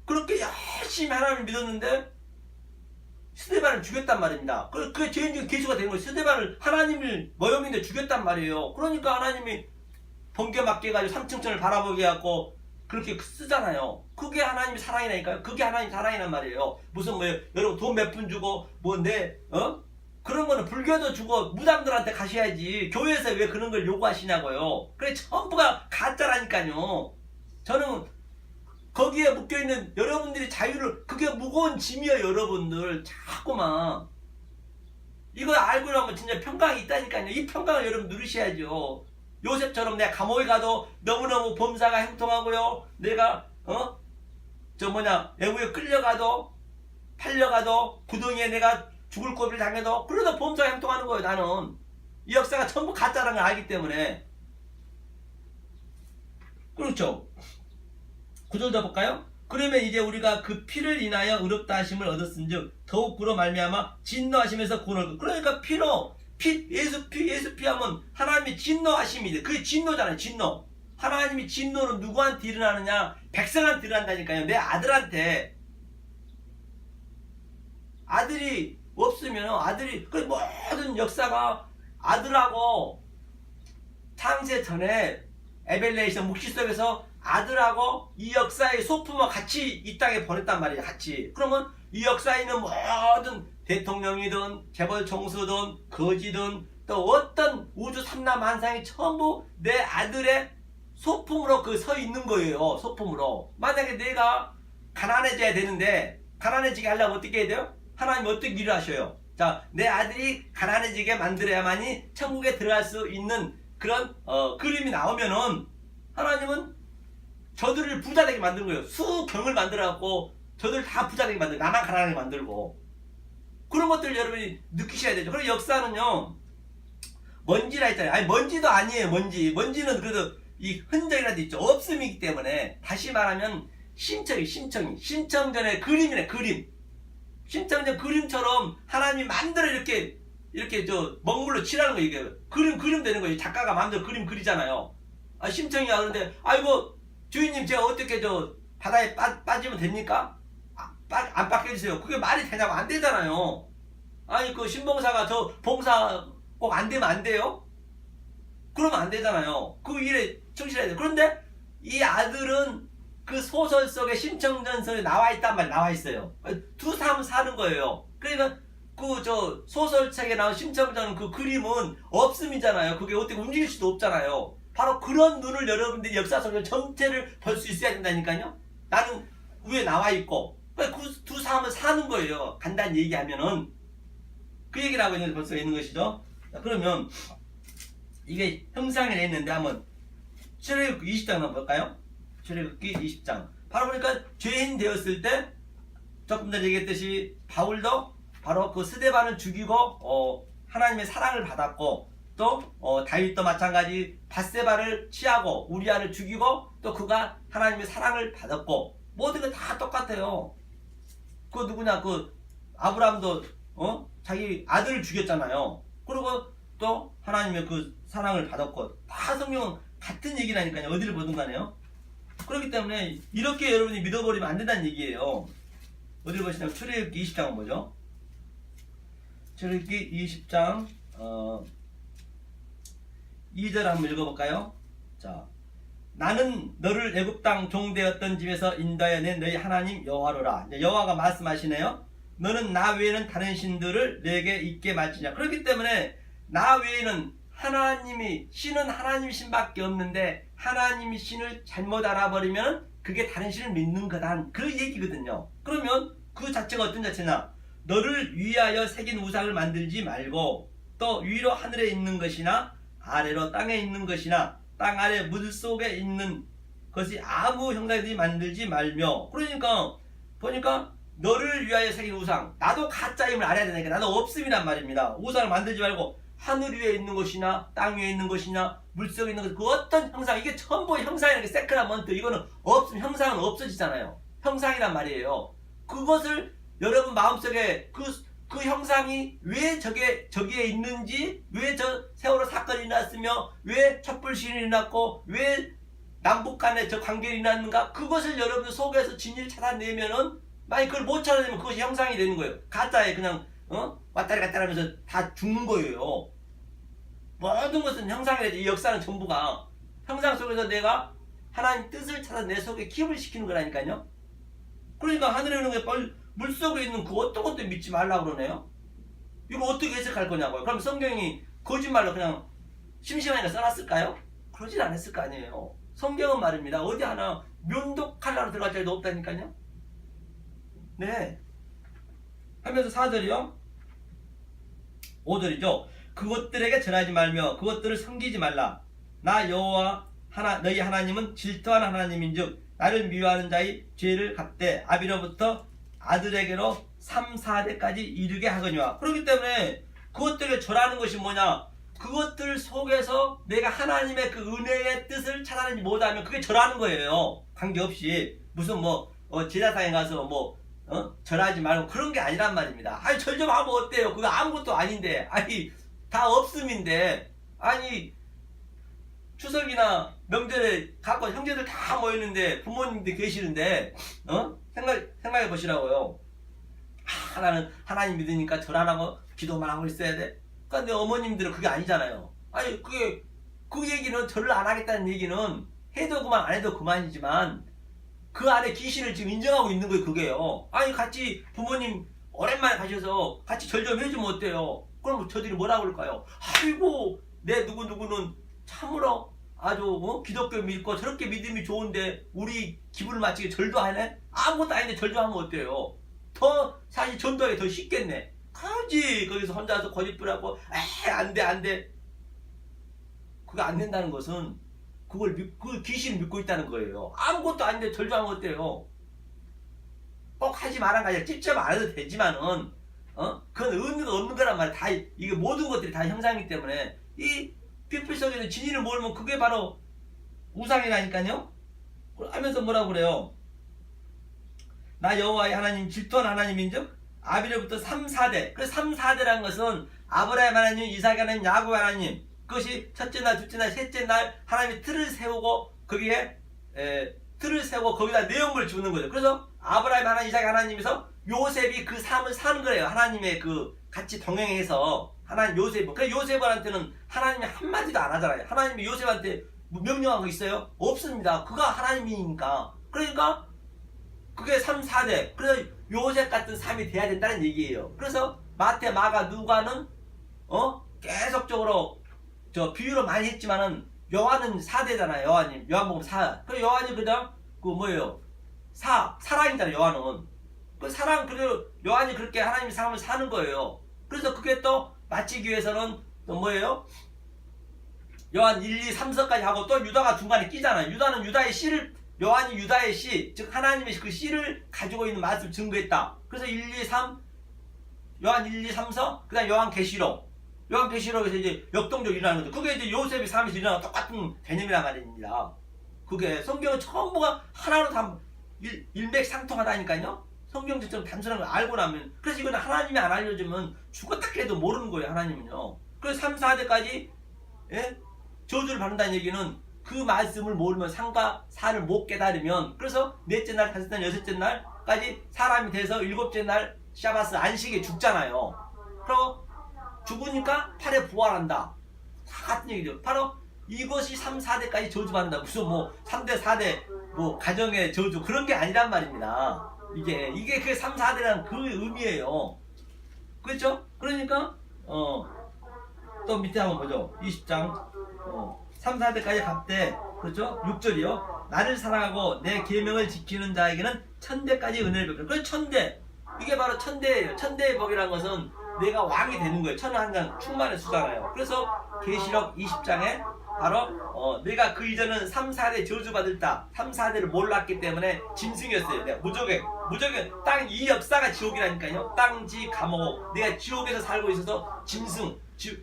Speaker 1: 그렇게 열심히 하나님을 믿었는데 스데반을 죽였단 말입니다. 그게 죄인 중에 괴수가 된 거예요. 스데반을 하나님을 모형인데 죽였단 말이에요. 그러니까 하나님이 번개 맞게 해가지고 3층천을 바라보게 해갖고 그렇게 쓰잖아요. 그게 하나님의 사랑이라니까요. 그게 하나님 사랑이란 말이에요. 무슨 여러분 돈 몇 푼 주고 그런 거는 불교도 주고 무당들한테 가셔야지. 교회에서 왜 그런 걸 요구하시냐고요. 그래 전부가 가짜라니까요. 저는 거기에 묶여있는 여러분들이 자유를 그게 무거운 짐이에요. 여러분들 자꾸만 이거 알고 나면 진짜 평강이 있다니까요. 이 평강을 여러분 누리셔야죠. 요셉처럼 내가 감옥에 가도 너무너무 범사가 형통하고요. 내가 애국에 끌려가도 팔려가도 구덩이에 내가 죽을 고비를 당해도 그래도 범사가 형통하는 거예요. 나는 이 역사가 전부 가짜라는 걸 알기 때문에. 그렇죠. 구절 더 볼까요? 그러면 이제 우리가 그 피를 인하여 의롭다 하심을 얻었은즉 더욱 그로 말미암아 진노하심에서 구원을. 그러니까 예수 피 하면 하나님이 진노하심이 돼. 그게 진노잖아요. 진노. 하나님이 진노는 누구한테 일어나느냐? 백성한테 일어난다니까요. 내 아들한테. 아들이 없으면 그 모든 역사가 아들하고 창세 전에 에벨레이션 묵시 속에서 아들하고 이 역사의 소품과 같이 이 땅에 보냈단 말이에요. 같이. 그러면 이 역사에 있는 모든 대통령이든 재벌 총수든 거지든 또 어떤 우주 삼라만상이 전부 내 아들의 소품으로 서 있는 거예요. 소품으로. 만약에 내가 가난해져야 되는데 가난해지게 하려면 어떻게 해야 돼요? 하나님 어떻게 일을 하셔요? 자, 내 아들이 가난해지게 만들어야만이 천국에 들어갈 수 있는 그런 그림이 나오면은 하나님은 저들을 부자 되게 만드는 거예요. 수경을 만들어갖고 저들 다 부자 되게 만들고 나만 가난하게 만들고 그런 것들 여러분이 느끼셔야 되죠. 그리고 역사는요 먼지라 했잖아요. 아니 먼지도 아니에요. 먼지는 그래도 이 흔적이라도 있죠. 없음이기 때문에 다시 말하면 심청전의 그림이네. 그림. 심청전 그림처럼 하나님이 만들어 이렇게 저 먹물로 칠하는 거예요. 이게 그림 되는 거예요. 작가가 마음대로 그림 그리잖아요. 아, 심청이야. 그런데 아이고 주인님 제가 어떻게 저 바다에 빠지면 됩니까? 안 빠져주세요. 그게 말이 되냐고. 안 되잖아요. 아니 그 신봉사가 저 봉사 꼭 안 되면 안 돼요? 그러면 안 되잖아요. 그 일에 충실해야 돼요. 그런데 이 아들은 그 소설 속에 심청전설에 나와 있단 말이 나와 있어요. 두 사람은 사는 거예요. 그러니까 그 저 소설책에 나온 심청전 그 그림은 없음이잖아요. 그게 어떻게 움직일 수도 없잖아요. 바로 그런 눈을 여러분들이 역사 속에 전체를 볼 수 있어야 된다니까요. 나는 위에 나와 있고 그 두 사람은 사는 거예요. 간단히 얘기하면은 그 얘기를 하고 있는 벌써 있는 것이죠. 자, 그러면 이게 형상이 있는데 한번 출애굽기 20장 한번 볼까요? 출애굽기 20장. 바로 보니까 죄인 되었을 때 조금 전에 얘기했듯이 바울도 바로 그 스데반을 죽이고 하나님의 사랑을 받았고 또 다윗도 마찬가지 밧세바를 취하고 우리아를 죽이고 또 그가 하나님의 사랑을 받았고 모든 게 다 똑같아요. 그 누구냐 그 아브라함도 자기 아들을 죽였잖아요. 그리고 또 하나님의 그 사랑을 받았고 다 성경은 같은 얘기라니까요. 어디를 보든 간에요. 그렇기 때문에 이렇게 여러분이 믿어버리면 안 된다는 얘기예요. 어디를 보시냐면 출애굽기 20장은 뭐죠? 출애굽기 20장 2절 한번 읽어볼까요? 자, 나는 너를 애굽 땅 종되었던 집에서 인도하여 낸 너희 하나님 여호와로라. 여호와가 말씀하시네요. 너는 나 외에는 다른 신들을 내게 있게 말지냐. 그렇기 때문에 나 외에는 하나님이 신은 하나님 신밖에 없는데 하나님이 신을 잘못 알아버리면 그게 다른 신을 믿는 거다. 그 얘기거든요. 그러면 그 자체가 어떤 자체냐? 너를 위하여 새긴 우상을 만들지 말고 또 위로 하늘에 있는 것이나 아래로 땅에 있는 것이나 땅 아래 물 속에 있는 것이 아무 형상이든지 만들지 말며. 그러니까 보니까 너를 위하여 새긴 우상, 나도 가짜임을 알아야 되니까 나도 없음이란 말입니다. 우상을 만들지 말고 하늘 위에 있는 것이나 땅 위에 있는 것이나 물속에 있는 것, 그 어떤 형상, 이게 전부 형상이라는 게 세크라먼트, 이거는 없음, 형상은 없어지잖아요. 형상이란 말이에요. 그것을 여러분 마음속에 그 형상이 왜 저기에 있는지, 왜 저 세월호 사건이 났으며 왜 촛불 시위이 일어났고 왜 남북 간에 저 관계가 일어났는가, 그것을 여러분 속에서 진리를 찾아내면은, 만약 그걸 못 찾아내면 그것이 형상이 되는 거예요. 가짜에 그냥 왔다리 갔다리 하면서 다 죽는 거예요. 모든 것은 형상이라지. 이 역사는 전부가 형상 속에서 내가 하나님 뜻을 찾아 내 속에 기업을 시키는 거라니까요. 그러니까 하늘에 있는 게 물속에 있는 그 어떤 것도 믿지 말라고 그러네요. 이거 어떻게 해석할 거냐고요. 그럼 성경이 거짓말로 그냥 심심하니까 써놨을까요? 그러진 않았을 거 아니에요. 성경은 말입니다. 어디 하나 면독하려고 들어갈 자리도 없다니까요. 네. 하면서 4절이요. 5절이죠. 그것들에게 전하지 말며 그것들을 섬기지 말라. 나 여호와 너희 하나님은 질투하는 하나님인즉 나를 미워하는 자의 죄를 갚되 아비로부터 아들에게로 3, 4대까지 이르게 하거니와. 그렇기 때문에 그것들을 절하는 것이 뭐냐? 그것들 속에서 내가 하나님의 그 은혜의 뜻을 찾아내지 못하면 그게 절하는 거예요. 관계없이 무슨 제사상에 가서 절하지 말고 그런 게 아니란 말입니다. 아니 절 좀 하면 어때요? 그거 아무것도 아닌데, 아니 다 없음인데, 아니 추석이나 명절에 갖고 형제들 다 모이는데 부모님들 계시는데 생각해 보시라고요. 나는 하나님 믿으니까 절 안 하고 기도만 하고 있어야 돼. 그런데 어머님들은 그게 아니잖아요. 아니 그 얘기는 절을 안 하겠다는 얘기는 해도 그만 안 해도 그만이지만 그 안에 귀신을 지금 인정하고 있는 거예요. 그게요. 아니 같이 부모님 오랜만에 가셔서 같이 절 좀 해주면 어때요? 그럼 저들이 뭐라 그럴까요? 아이고 내 누구누구는 참으로 아주 기독교 믿고 저렇게 믿음이 좋은데 우리 기분을 맞추게 절도 안 해? 아무것도 아닌데 절도 하면 어때요? 더 사실 전도하기 더 쉽겠네. 굳이 거기서 혼자서 고집부라고 안돼 안돼. 그거 안 된다는 것은 그 귀신을 믿고 있다는 거예요. 아무것도 안 돼. 절도 아무것도 돼요. 꼭 하지 말란 거 아니라 직접 안 해도 되지만은 그건 의미가 없는 거란 말이야. 다 이게 모든 것들이 다 형상이기 때문에 이 피플 속에는 진리를 모르면 그게 바로 우상이라니까요. 하면서 뭐라고 그래요? 나 여호와의 하나님 질투한 하나님인즉 아비로부터 3, 4대. 그 3, 4대라는 것은 아브라함 하나님, 이삭 하나님, 야곱 하나님. 그것이 첫째 날, 둘째 날, 셋째 날 하나님이 틀을 세우고 거기에 틀을 세우고 거기다 내용을 주는 거죠. 그래서 아브라함 하나님, 이삭 하나님에서 요셉이 그 삶을 사는 거예요. 하나님의 그 같이 동행해서 하나님 요셉. 그래서 요셉한테는 하나님이 한마디도 안 하잖아요. 하나님이 요셉한테 명령한 거 있어요? 없습니다. 그가 하나님이니까. 그러니까 그게 3, 4대. 그래서 요셉 같은 삶이 돼야 된다는 얘기예요. 그래서 마태, 마가, 누가는 계속적으로 저 비유로 많이 했지만은 요한은 4대잖아요. 요한복음 4. 그 요한이 그냥 그 뭐예요? 사랑이잖아요. 요한은. 그 사랑 그리고 요한이 그렇게 하나님의 삶을 사는 거예요. 그래서 그게 또 마치기 위해서는 또 뭐예요? 요한 1, 2, 3서까지 하고 또 유다가 중간에 끼잖아요. 유다는 유다의 씨를 요한이 유다의 씨, 즉 하나님의 그 씨를 가지고 있는 말씀을 증거했다. 그래서 1, 2, 3 요한 1, 2, 3서 그 다음 요한계시록. 요한계시록에서 이제 역동적으로 일어나는 거죠. 그게 이제 요셉이 삶에서 일어나는 똑같은 개념이란 말입니다. 그게 성경은 전부가 하나로 다 일맥상통하다니까요. 성경처럼 단순한 걸 알고 나면. 그래서 이건 하나님이 안 알려주면 죽었다 해도 모르는 거예요. 하나님은요. 그래서 3, 4대까지 저주를 받는다는 얘기는 그 말씀을 모르면 3과 4를 못 깨달으면, 그래서 넷째 날, 다섯째 날, 여섯째 날까지 사람이 돼서 일곱째 날 샤바스 안식에 죽잖아요. 그리고 죽으니까 8에 부활한다. 다 같은 얘기죠. 바로 이것이 3, 4대까지 저주받는다. 무슨 뭐 3대, 4대 뭐 가정의 저주 그런 게 아니란 말입니다. 이게 그 3, 4대라는 그 의미예요. 그렇죠? 그러니까 또 밑에 한번 보죠. 20장 3, 4대까지 갔대. 그렇죠? 6절이요. 나를 사랑하고 내 계명을 지키는 자에게는 천대까지 은혜를 베풀어. 그 천대. 이게 바로 천대예요. 천대의 복이라는 것은 내가 왕이 되는 거예요. 천은 항상 충만의 수잖아요. 그래서 계시록 20장에 바로 내가 그 이전은 3, 4대 저주받을다. 3, 4대를 몰랐기 때문에 짐승이었어요. 내가 무적의 땅 이 역사가 지옥이라니까요. 땅지 감옥. 내가 지옥에서 살고 있어서 짐승,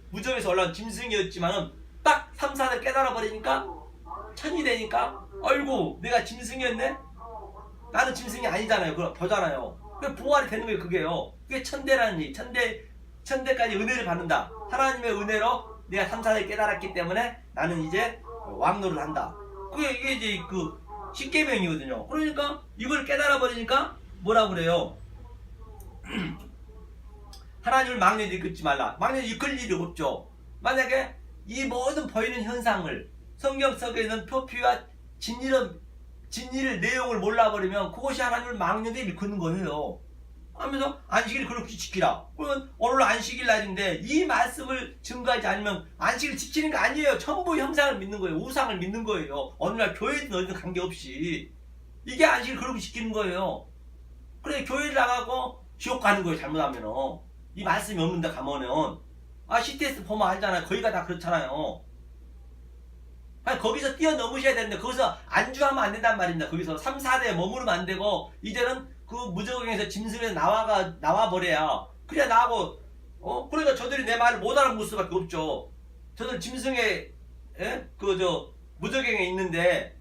Speaker 1: 무적에서 올라온 짐승이었지만은 딱 3, 4대 깨달아 버리니까 천이 되니까 아이고 내가 짐승이었네? 나는 짐승이 아니잖아요. 그럼 보잖아요. 부활이 되는 거예요. 그게요. 그게 천대라는 얘기. 천대까지 은혜를 받는다. 하나님의 은혜로 내가 3, 4대 깨달았기 때문에 나는 이제 왕노를 한다. 이게 이제 그 십계명이거든요. 그러니까 이걸 깨달아 버리니까 뭐라 그래요? 하나님을 망령에 이끌지 말라. 망령에 이끌 일이 없죠. 만약에 이 모든 보이는 현상을 성경 속에 있는 표피와 진리를 내용을 몰라버리면 그것이 하나님을 망령에 이끄는 거예요. 하면서 안식일을 그렇게 지키라. 그러면 오늘 안식일 날인데 이 말씀을 증거하지 않으면 안식일을 지키는 거 아니에요. 전부 형상을 믿는 거예요. 우상을 믿는 거예요. 어느 날 교회든 어디든 관계없이. 이게 안식일을 그렇게 지키는 거예요. 그래 교회를 나가고 지옥 가는 거예요. 잘못하면은. 이 말씀이 없는데 가면은. CTS 보면 알잖아요. 거기가 다 그렇잖아요. 아니, 거기서 뛰어넘으셔야 되는데 거기서 안주하면 안 된단 말입니다. 거기서 3, 4대에 머무르면 안 되고 이제는 그 무적행에서 짐승에서 나와버려야 그래야 나하고 그러니까 저들이 내 말을 못 알아볼 수밖에 없죠. 저들 짐승의 무적행에 있는데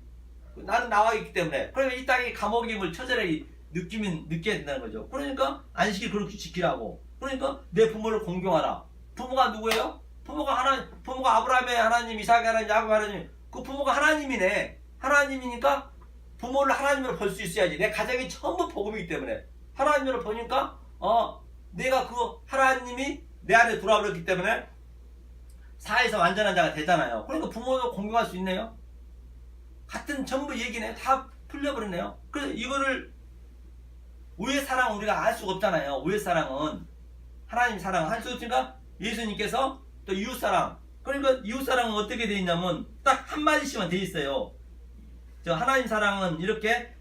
Speaker 1: 나는 나와 있기 때문에 그러면 이 땅이 감옥임을 처절하게 느껴야 된다는 거죠. 그러니까 안식일 그렇게 지키라고. 그러니까 내 부모를 공경하라. 부모가 누구예요? 부모가 아브라함의 하나님, 이삭의 하나님, 야곱의 하나님. 그 부모가 하나님이네. 하나님이니까 부모를 하나님으로 볼 수 있어야지. 내 가정이 전부 복음이기 때문에 하나님으로 보니까 내가 그 하나님이 내 안에 들어와버렸기 때문에 사회에서 완전한 자가 되잖아요. 그러니까 부모도 공경할 수 있네요. 같은 전부 얘기네. 다 풀려버렸네요. 그래서 이거를 우의 사랑 우리가 알 수가 없잖아요. 우의 사랑은 하나님 사랑 할 수 없으니까 예수님께서 또 이웃사랑. 그러니까 이웃사랑은 어떻게 되어 있냐면 딱 한마디씩만 되어 있어요. 하나님 사랑은 이렇게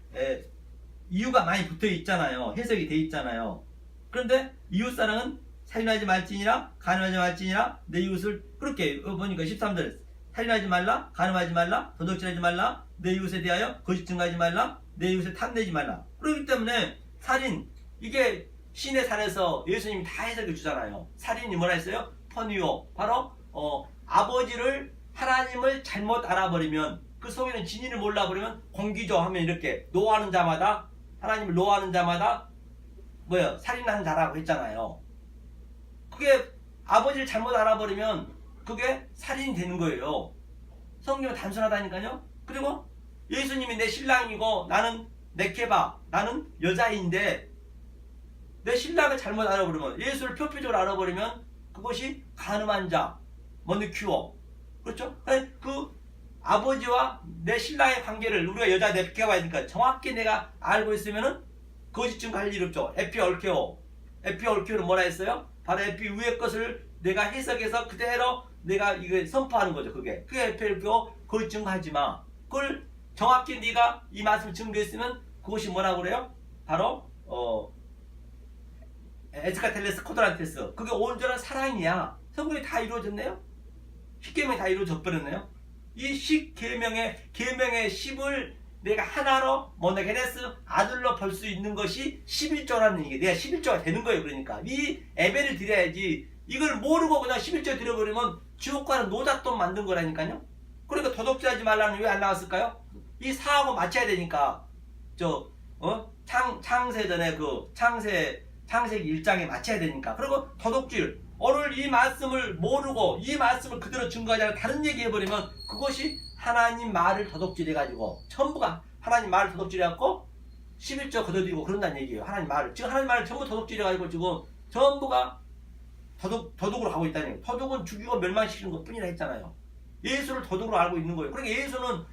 Speaker 1: 이유가 많이 붙어 있잖아요. 해석이 되어 있잖아요. 그런데 이웃사랑은 살인하지 말지니라 간음하지 말지니라 내 이웃을 그렇게 보니까 13절 살인하지 말라 간음하지 말라 도둑질하지 말라 내 이웃에 대하여 거짓 증거하지 말라 내 이웃을 탐내지 말라. 그렇기 때문에 살인 이게 신의 산에서 예수님이 다 해석해 주잖아요. 살인이 뭐라 했어요? 퍼니오 바로 아버지를 하나님을 잘못 알아버리면 그 속에는 진리를 몰라버리면 공기죠 하면 이렇게 노하는 자마다 하나님을 노하는 자마다 뭐예요? 살인하는 자라고 했잖아요. 그게 아버지를 잘못 알아버리면 그게 살인이 되는 거예요. 성경은 단순하다니까요. 그리고 예수님이 내 신랑이고 나는 네케바 나는 여자인데 내 신랑을 잘못 알아버리면 예수를 표피적으로 알아버리면 그것이 간음한 자 머느큐어 그렇죠? 그 아버지와 내 신랑의 관계를 우리가 여자 네케바니까 정확히 내가 알고 있으면은 거짓 증거할 일 없죠. 에피올케오는 뭐라 했어요? 바로 에피 위의 것을 내가 해석해서 그대로 내가 이거 선포하는 거죠. 그게 에피올케오 거짓 증거하지 마. 그걸 정확히 네가 이 말씀을 증거했으면 그것이 뭐라고 그래요? 바로 에스카텔레스 코드란테스 그게 온전한 사랑이야. 성경이 다 이루어졌네요. 10계명이 다 이루어져 버렸네요. 이 10계명의 10을 내가 하나로 모노게네스 아들로 볼 수 있는 것이 11조라는 얘기. 내가 11조가 되는 거예요. 그러니까 이 예배를 드려야지. 이걸 모르고 그냥 11조 드려버리면 지옥과는 노잣돈 만든 거라니까요. 그러니까 도둑질하지 말라는 왜 안 나왔을까요? 이 사하고 맞춰야 되니까 창세전에 그 창세기 1장에 맞춰야 되니까. 그리고 도둑질 오늘 이 말씀을 모르고 이 말씀을 그대로 증거하지 않고 다른 얘기 해버리면 그것이 하나님 말을 도둑질해가지고 전부가 하나님 말을 도둑질해갖고 11조 거둬들이고 그런다는 얘기예요. 하나님 말을 지금 하나님 말을 전부 도둑질해가지고 지금 전부가 도둑으로 가고 있다는 얘기예요. 도둑은 죽이고 멸망시키는 것 뿐이라 했잖아요. 예수를 도둑으로 알고 있는 거예요. 그러니까 예수는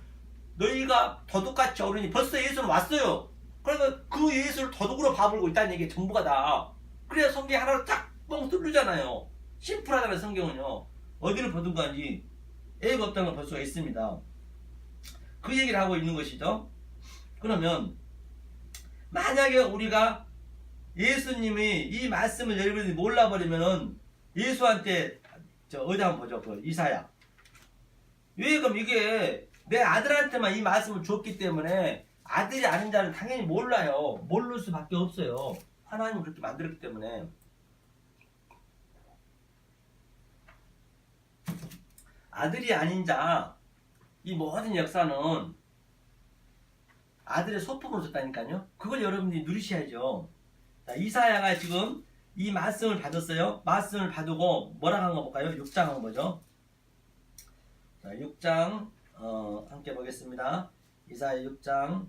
Speaker 1: 너희가 도둑같이 어른이 벌써 예수는 왔어요. 그러니까 그 예수를 도둑으로 봐버리고 있다는 얘기가 전부가 다. 그래야 성경이 하나로 딱 뻥 뚫리잖아요. 심플하잖아요. 성경은요. 어디를 보든 간지 애가 없다는 걸 볼 수가 있습니다. 그 얘기를 하고 있는 것이죠. 그러면 만약에 우리가 예수님이 이 말씀을 여러분이 몰라버리면은 예수한테 어디 한번 보죠. 그 이사야. 왜 그럼 이게 내 아들한테만 이 말씀을 줬기 때문에 아들이 아는 자는 당연히 몰라요. 모를 수밖에 없어요. 하나님은 그렇게 만들었기 때문에. 아들이 아닌 자, 이 모든 역사는 아들의 소품으로 줬다니까요. 그걸 여러분들이 누리셔야죠. 자, 이사야가 지금 이 말씀을 받았어요. 말씀을 받고 뭐라고 한 거 볼까요? 6장 한 거 보죠. 자, 6장 함께 보겠습니다. 이사야 6장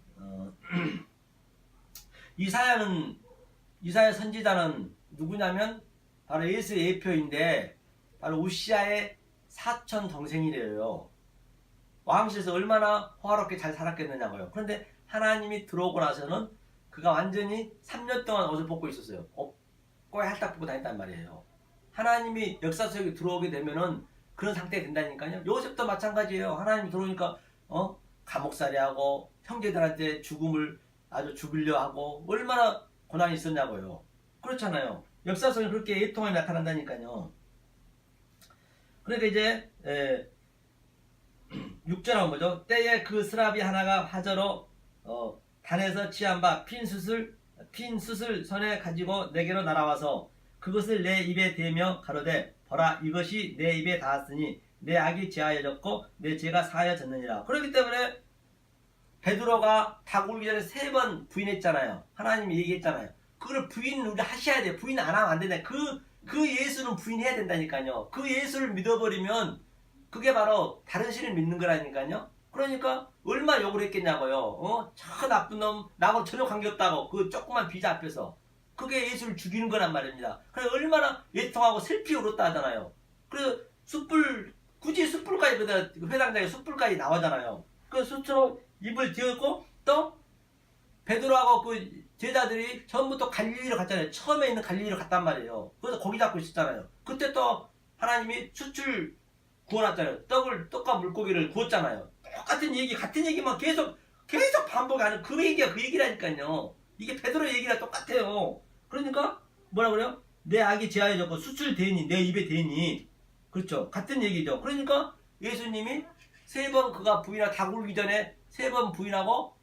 Speaker 1: 이사야 선지자는 누구냐면 바로 예수의 예표인데 바로 우시아의 사촌 동생이래요. 왕실에서 얼마나 호화롭게 잘 살았겠느냐고요. 그런데 하나님이 들어오고 나서는 그가 완전히 3년 동안 옷을 벗고 있었어요. 꼬에 할딱 벗고 다녔단 말이에요. 하나님이 역사 속에 들어오게 되면은 그런 상태가 된다니까요. 요셉도 마찬가지예요. 하나님이 들어오니까 감옥살이하고 형제들한테 죽음을 아주 죽이려 하고 얼마나 고난이 있었냐고요. 그렇잖아요. 역사 속에 그렇게 애통이 나타난다니까요. 그러니까 이제 6절 한번 보죠. 때에 그 스라비 하나가 화저로 단에서 취한 바 핀 수술 손에 가지고 내게로 날아와서 그것을 내 입에 대며 가로되 보라 이것이 내 입에 닿았으니 내 악이 제하여졌고 내 죄가 사하여졌느니라. 그렇기 때문에 베드로가 닭 울기 전에 3번 부인했잖아요. 하나님이 얘기했잖아요. 그걸 부인 우리 하셔야 돼요. 부인 안 하면 안 된다. 그 예수는 부인해야 된다니까요. 그 예수를 믿어버리면 그게 바로 다른 신을 믿는 거라니까요. 그러니까 얼마나 욕을 했겠냐고요. 저 나쁜 놈 나하고 전혀 관계없다고 그 조그만 비자 앞에서 그게 예수를 죽이는 거란 말입니다. 그래서 얼마나 애통하고 슬피 울었다 하잖아요. 그래서 굳이 숯불까지 회당장에 숯불까지 나오잖아요. 그 숯으로 입을 뒤었고 또 베드로하고 그 제자들이 전부 또 갈릴리로 갔잖아요. 처음에 있는 갈릴리로 갔단 말이에요. 그래서 고기 잡고 있었잖아요. 그때 또 하나님이 숯을 구워놨잖아요. 떡과 물고기를 구웠잖아요. 똑같은 얘기, 같은 얘기만 계속 반복하는 그 얘기가 그 얘기라니까요. 이게 베드로 얘기랑 똑같아요. 그러니까 뭐라 그래요? 내 악이 제하여졌고 수출되니 내 입에 대니. 그렇죠. 같은 얘기죠. 그러니까 예수님이 3번 그가 부인하고 닭 울기 전에 3번 부인하고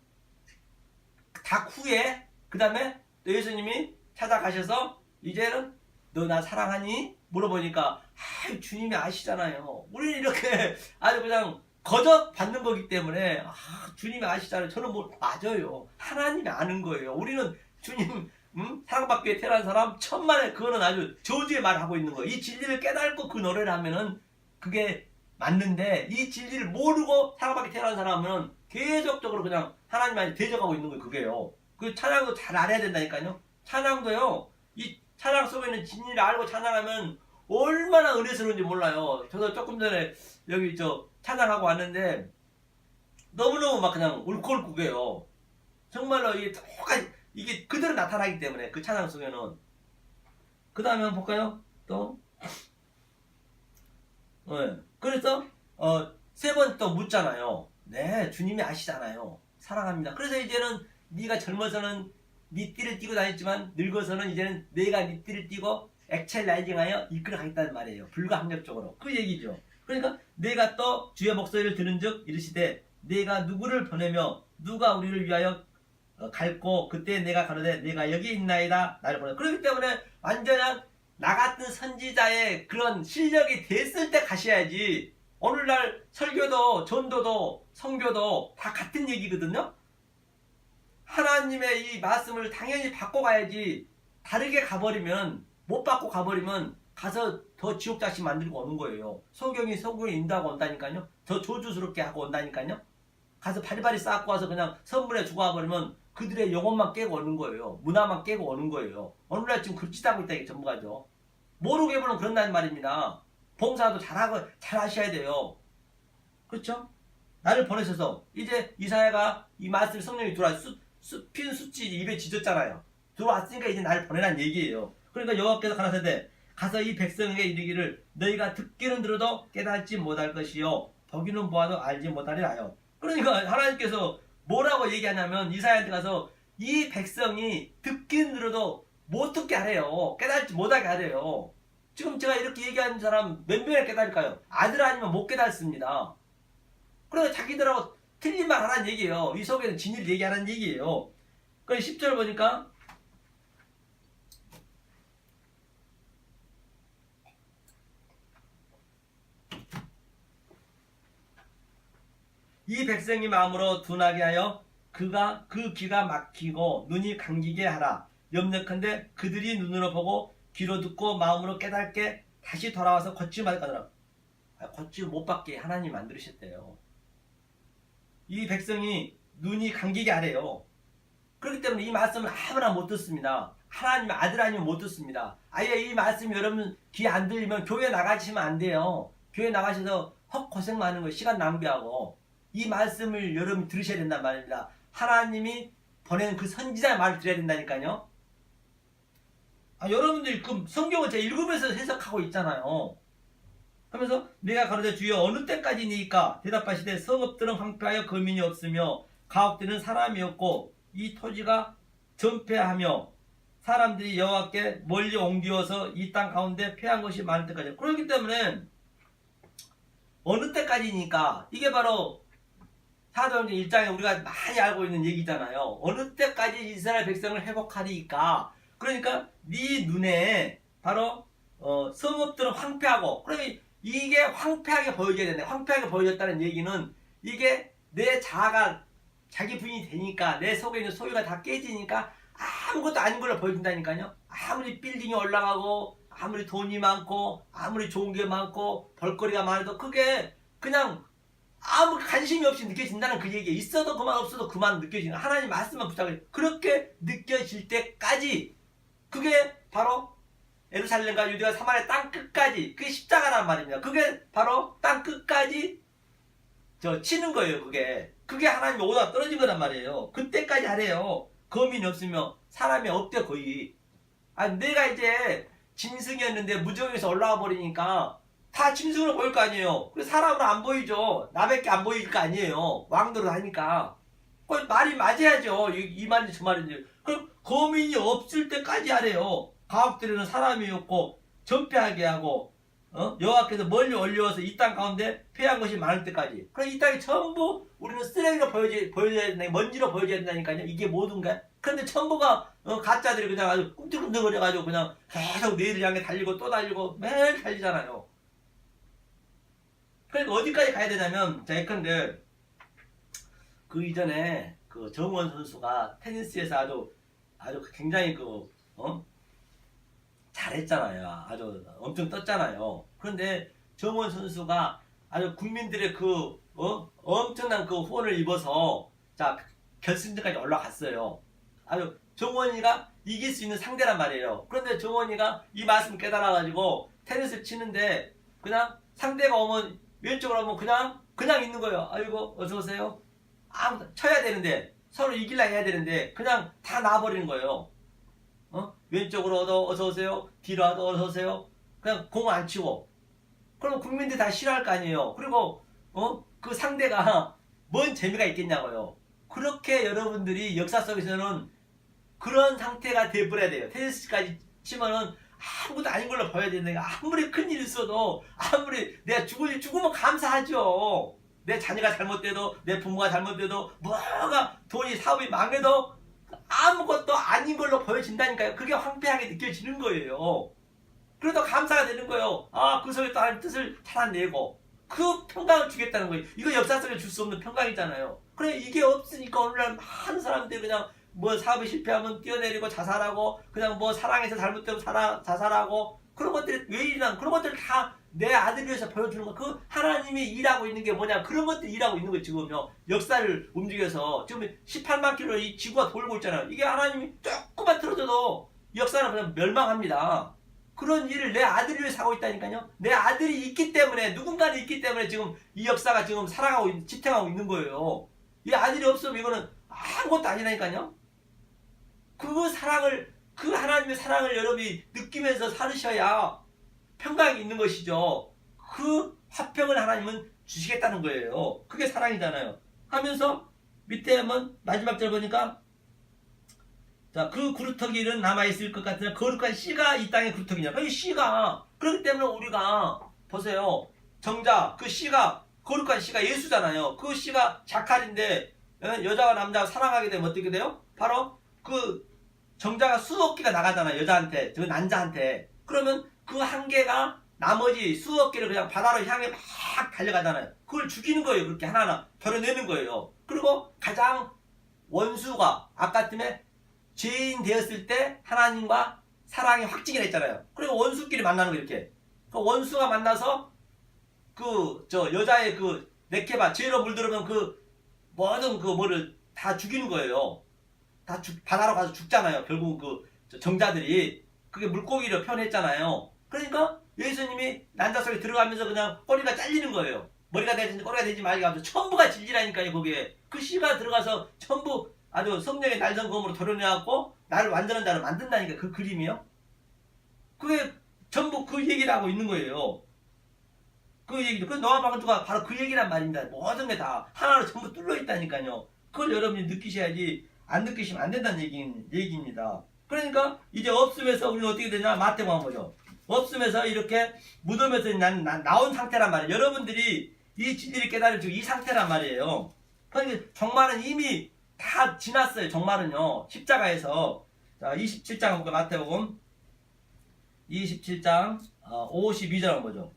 Speaker 1: 닭 후에 그 다음에 예수님이 찾아가셔서 이제는 너 나 사랑하니? 물어보니까 주님이 아시잖아요. 우리는 이렇게 아주 그냥 거저 받는 거기 때문에 주님이 아시잖아요. 저는 뭐 맞아요. 하나님이 아는 거예요. 우리는 주님 사랑받기 위해 태어난 사람 천만에 그거는 아주 저주의 말을 하고 있는 거예요. 이 진리를 깨닫고 그 노래를 하면은 그게 맞는데 이 진리를 모르고 사랑받기 태어난 사람은 계속적으로 그냥 하나님한테 대적하고 있는 거예요. 그게요. 그 찬양도 잘 알아야 된다니까요. 찬양도요. 이 찬양 속에는 진리를 알고 찬양하면 얼마나 은혜스러운지 몰라요. 저도 조금 전에 여기 찬양하고 왔는데 너무너무 막 그냥 울컥울컥해요. 정말로 이게 똑같이 이게 그대로 나타나기 때문에 그 찬양 속에는. 그 다음에 한번 볼까요? 또 그래서 3번 또 묻잖아요. 네, 주님이 아시잖아요. 사랑합니다. 그래서 이제는 네가 젊어서는 네 띠를 띠고 다녔지만 늙어서는 이제는 내가 네 띠를 띠고 엑셀라이징하여 이끌어가겠다는 말이에요. 불가항력적으로. 그 얘기죠. 그러니까 내가 또 주의 목소리를 들은즉 이르시되 내가 누구를 보내며 누가 우리를 위하여 갈고 그때 내가 가로되 내가 여기 있나이다 나를 보내. 그렇기 때문에 완전한 나 같은 선지자의 그런 실력이 됐을 때 가셔야지. 오늘날 설교도 전도도 성교도 다 같은 얘기거든요. 하나님의 이 말씀을 당연히 받고 가야지. 다르게 가버리면 못 받고 가버리면 가서 더 지옥자식 만들고 오는 거예요. 성경이 인도하고 온다니까요. 더 조주스럽게 하고 온다니까요. 가서 바리바리 쌓고 와서 그냥 선물에 주고 와버리면 그들의 영혼만 깨고 오는 거예요. 문화만 깨고 오는 거예요. 오늘날 지금 그짓하고 있다 이게 전부가죠. 모르게 보면 그런다는 말입니다. 봉사도 잘하고 잘 하셔야 돼요. 그렇죠? 나를 보내셔서 이제 이사야가 이 말씀 성령이 들어와 핀 수치 입에 짖었잖아요. 들어왔으니까 이제 나를 보내란 얘기예요. 그러니까 여호와께서 가라사대 가서 이 백성에게 이르기를 너희가 듣기는 들어도 깨닫지 못할 것이요 보기는 보아도 알지 못하리라요. 그러니까 하나님께서 뭐라고 얘기하냐면 이사야한테 가서 이 백성이 듣기는 들어도 못 듣게 하래요. 깨닫지 못하게 하래요. 지금 제가 이렇게 얘기하는 사람 몇 명이 깨달을까요? 아들 아니면 못 깨닫습니다. 그러니까 자기들하고 틀린 말 하라는 얘기예요. 이 속에는 진리를 얘기하라는 얘기예요. 그래서 10절 보니까 이 백성이 마음으로 둔하게 하여 그 귀가 막히고 눈이 감기게 하라. 염려컨대 그들이 눈으로 보고 귀로 듣고 마음으로 깨닫게 다시 돌아와서 거침을 받으라. 거침을 못 받게 하나님 만드셨대요. 이 백성이 눈이 감기게 하래요. 그렇기 때문에 이 말씀을 아무나 못 듣습니다. 하나님의 아들 아니면 못 듣습니다. 아예 이 말씀이 여러분 귀에 안 들리면 교회 나가시면 안 돼요. 교회 나가셔서 헛고생 많은 거 시간 낭비하고 이 말씀을 여러분 들으셔야 된단 말입니다. 하나님이 보낸 그 선지자의 말을 들어야 된다니까요. 여러분들이 그 성경을 제가 읽으면서 해석하고 있잖아요. 하면서 내가 가로되 주여 어느 때까지니까 대답하시되 성읍들은 황폐하여 거민이 없으며 가옥들은 사람이 없고 이 토지가 전폐하며 사람들이 여호와께 멀리 옮기어서 이 땅 가운데 패한 것이 많을 때까지. 그렇기 때문에 어느 때까지니까 이게 바로 사도행전 1장에 우리가 많이 알고 있는 얘기잖아요. 어느 때까지 이스라엘 백성을 회복하리까. 그러니까 네 눈에 바로 성읍들은 황폐하고 그러면 이게 황폐하게 보여져야 된다. 황폐하게 보여졌다는 얘기는 이게 내 자아가 자기 부인이 되니까 내 속에 있는 소유가 다 깨지니까 아무것도 아닌 걸로 보여준다니까요. 아무리 빌딩이 올라가고 아무리 돈이 많고 아무리 좋은 게 많고 볼거리가 많아도 그게 그냥 아무 관심이 없이 느껴진다는 그 얘기에 있어도 그만 없어도 그만 느껴지는 하나님 말씀만 붙잡아요. 그렇게 느껴질 때까지 그게 바로 예루살렘과 유대와 사마리아 땅 끝까지 그게 십자가란 말입니다. 그게 바로 땅 끝까지 치는 거예요. 그게 하나님이 오다가 떨어진 거란 말이에요. 그때까지 하래요. 거민이 없으며 사람이 없대 거의. 내가 이제 짐승이었는데 무정에서 올라와 버리니까 다 짐승으로 보일 거 아니에요. 그래서 사람으로 안 보이죠. 나밖에 안 보일 거 아니에요. 왕도로 하니까. 말이 맞아야죠. 이 말인지 저 말인지. 그럼 거민이 없을 때까지 하래요. 과학들에는 사람이었고 전폐하게 하고 여호와께서 멀리 올려서 이 땅 가운데 폐한 것이 많을 때까지. 그럼 이 땅이 전부 우리는 쓰레기로 보여줘야 된다, 먼지로 보여줘야 된다니까요. 이게 모든가. 그런데 전부가 가짜들이 그냥 아주 꿈틀꿈틀거려가지고 그냥 계속 내일을 향해 달리고 또 달리고 매일 달리잖아요. 그러니까 어디까지 가야 되냐면, 자, 예컨대 그 이전에 그 정우원 선수가 테니스에서 아주 굉장히 잘했잖아요. 아주 엄청 떴잖아요. 그런데 정우원 선수가 아주 국민들의 엄청난 그 후원을 입어서 자 결승전까지 올라갔어요. 아주 정우원이가 이길 수 있는 상대란 말이에요. 그런데 정우원이가 이 말씀 깨달아가지고 테니스를 치는데 그냥 상대가 오면 왼쪽으로 오면 그냥 있는 거예요. 아이고 어서 오세요. 쳐야 되는데 서로 이길라 해야 되는데 그냥 다 놔버리는 거예요. 왼쪽으로 어서 오세요. 뒤로 와도 어서 오세요. 그냥 공 안 치고. 그럼 국민들이 다 싫어할 거 아니에요. 그리고 그 상대가 뭔 재미가 있겠냐고요. 그렇게 여러분들이 역사 속에서는 그런 상태가 돼버려야 돼요. 테니스까지 치면은 아무것도 아닌 걸로 보여야 되는데, 아무리 큰일 있어도, 아무리 내가 죽으면 감사하죠. 내 자녀가 잘못돼도, 내 부모가 잘못돼도, 뭐가 돈이 사업이 망해도 아무것도 아닌 걸로 보여진다니까요. 그게 황폐하게 느껴지는 거예요. 그래도 감사가 되는 거예요. 그 속에 또 하나님 뜻을 찾아내고 그 평강을 주겠다는 거예요. 이거 역사 속에 줄 수 없는 평강이잖아요. 그래, 이게 없으니까 오늘날 많은 사람들이 그냥 뭐 사업이 실패하면 뛰어내리고 자살하고, 그냥 뭐 사랑해서 잘못되면 자살하고, 그런 것들이 왜 일어나? 그런 것들을 다 내 아들 위해서 보여주는 거. 그 하나님이 일하고 있는 게 뭐냐? 그런 것들이 일하고 있는 거. 지금요 역사를 움직여서 지금 18만 킬로 이 지구가 돌고 있잖아요. 이게 하나님이 조금만 틀어져도 역사는 그냥 멸망합니다. 그런 일을 내 아들을 위해서 하고 있다니까요. 내 아들이 있기 때문에, 누군가는 있기 때문에 지금 이 역사가 지금 살아가고 지탱하고 있는 거예요. 이 아들이 없으면 이거는 아무것도 아니라니까요. 그 사랑을, 그 하나님의 사랑을 여러분이 느끼면서 살으셔야 평강이 있는 것이죠. 그 화평을 하나님은 주시겠다는 거예요. 그게 사랑이잖아요. 하면서 밑에 한번 마지막 절 보니까, 자, 그 구루터기는 남아있을 것 같으나 거룩한 씨가 이 땅의 구루터기냐. 이 씨가, 그렇기 때문에 우리가 보세요. 정작 그 씨가, 거룩한 씨가 예수잖아요. 그 씨가 자칼인데 여자와 남자가 사랑하게 되면 어떻게 돼요? 바로 그 정자가 수억 개가 나가잖아요. 여자한테, 저 남자한테. 그러면 그 한 개가 나머지 수억 개를 그냥 바다로 향해 막 달려가잖아요. 그걸 죽이는 거예요. 그렇게 하나하나 결여내는 거예요. 그리고 가장 원수가 아까 쯤에 죄인 되었을 때 하나님과 사랑이 확증이 됐잖아요. 그리고 원수끼리 만나는 거 이렇게. 그 원수가 만나서 여자의 네케바 죄로 물들으면 모든 뭐를 다 죽이는 거예요. 바다로 가서 죽잖아요. 결국 정자들이. 그게 물고기로 표현했잖아요. 그러니까 예수님이 난자 속에 들어가면서 그냥 꼬리가 잘리는 거예요. 머리가 되든지 꼬리가 되지 말게 하면서 전부가 질리라니까요. 거기에 그 씨가 들어가서 전부 아주 성령의 날성검으로 도려내갖고 나를 완전한 자로 만든다니까. 그 그림이요. 그게 전부 그 얘기를 하고 있는 거예요. 그 얘기도, 그 노아 방주가 바로 그 얘기란 말입니다. 모든 게 다 하나로 전부 뚫려 있다니까요. 그걸 여러분이 느끼셔야지, 안 느끼시면 안 된다는 얘기입니다. 그러니까 이제 없음에서 우리는 어떻게 되냐? 마태복음 보죠. 없음에서 이렇게 무덤에서 나온 상태란 말이에요. 여러분들이 이 진리를 깨달을 지금 이 상태란 말이에요. 그러니까 종말은 이미 다 지났어요. 종말은요. 십자가에서. 자, 27장 볼까요? 마태복음 27장 52절 보죠.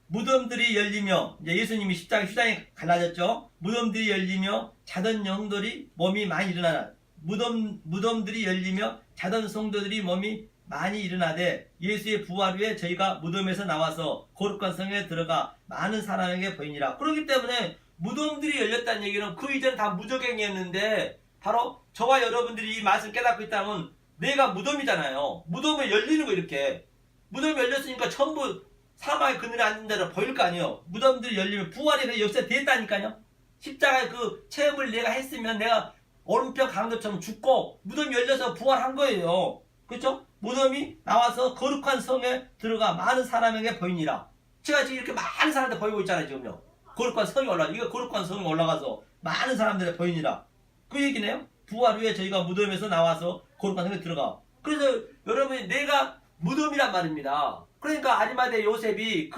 Speaker 1: 무덤들이 열리며, 이제 예수님이 십자가에 갈라졌죠. 무덤들이 열리며 자던 영들이 몸이 많이 일어나라. 무덤들이 열리며 자던 성도들이 몸이 많이 일어나되 예수의 부활 후에 저희가 무덤에서 나와서 거룩한 성에 들어가 많은 사람에게 보이니라. 그렇기 때문에 무덤들이 열렸다는 얘기는 그 이전 다 무적행이었는데, 바로 저와 여러분들이 이 말씀 깨닫고 있다면 내가 무덤이잖아요. 무덤에 열리는 거. 이렇게 무덤이 열렸으니까 전부 사망의 그늘에 앉은 대로 보일 거 아니에요. 무덤들이 열리면 부활이 역사됐다니까요. 십자가의 그 체험을 내가 했으면 내가 오른편 강도처럼 죽고 무덤이 열려서 부활한 거예요. 그렇죠? 무덤이 나와서 거룩한 성에 들어가 많은 사람에게 보이니라. 제가 지금 이렇게 많은 사람한테 보이고 있잖아요. 지금요. 거룩한 성이 올라가. 이거 거룩한 성이 올라가서 많은 사람들에 보이니라. 그 얘기네요. 부활 후에 저희가 무덤에서 나와서 거룩한 성에 들어가. 그래서 여러분이 내가 무덤이란 말입니다. 그러니까 아리마대 요셉이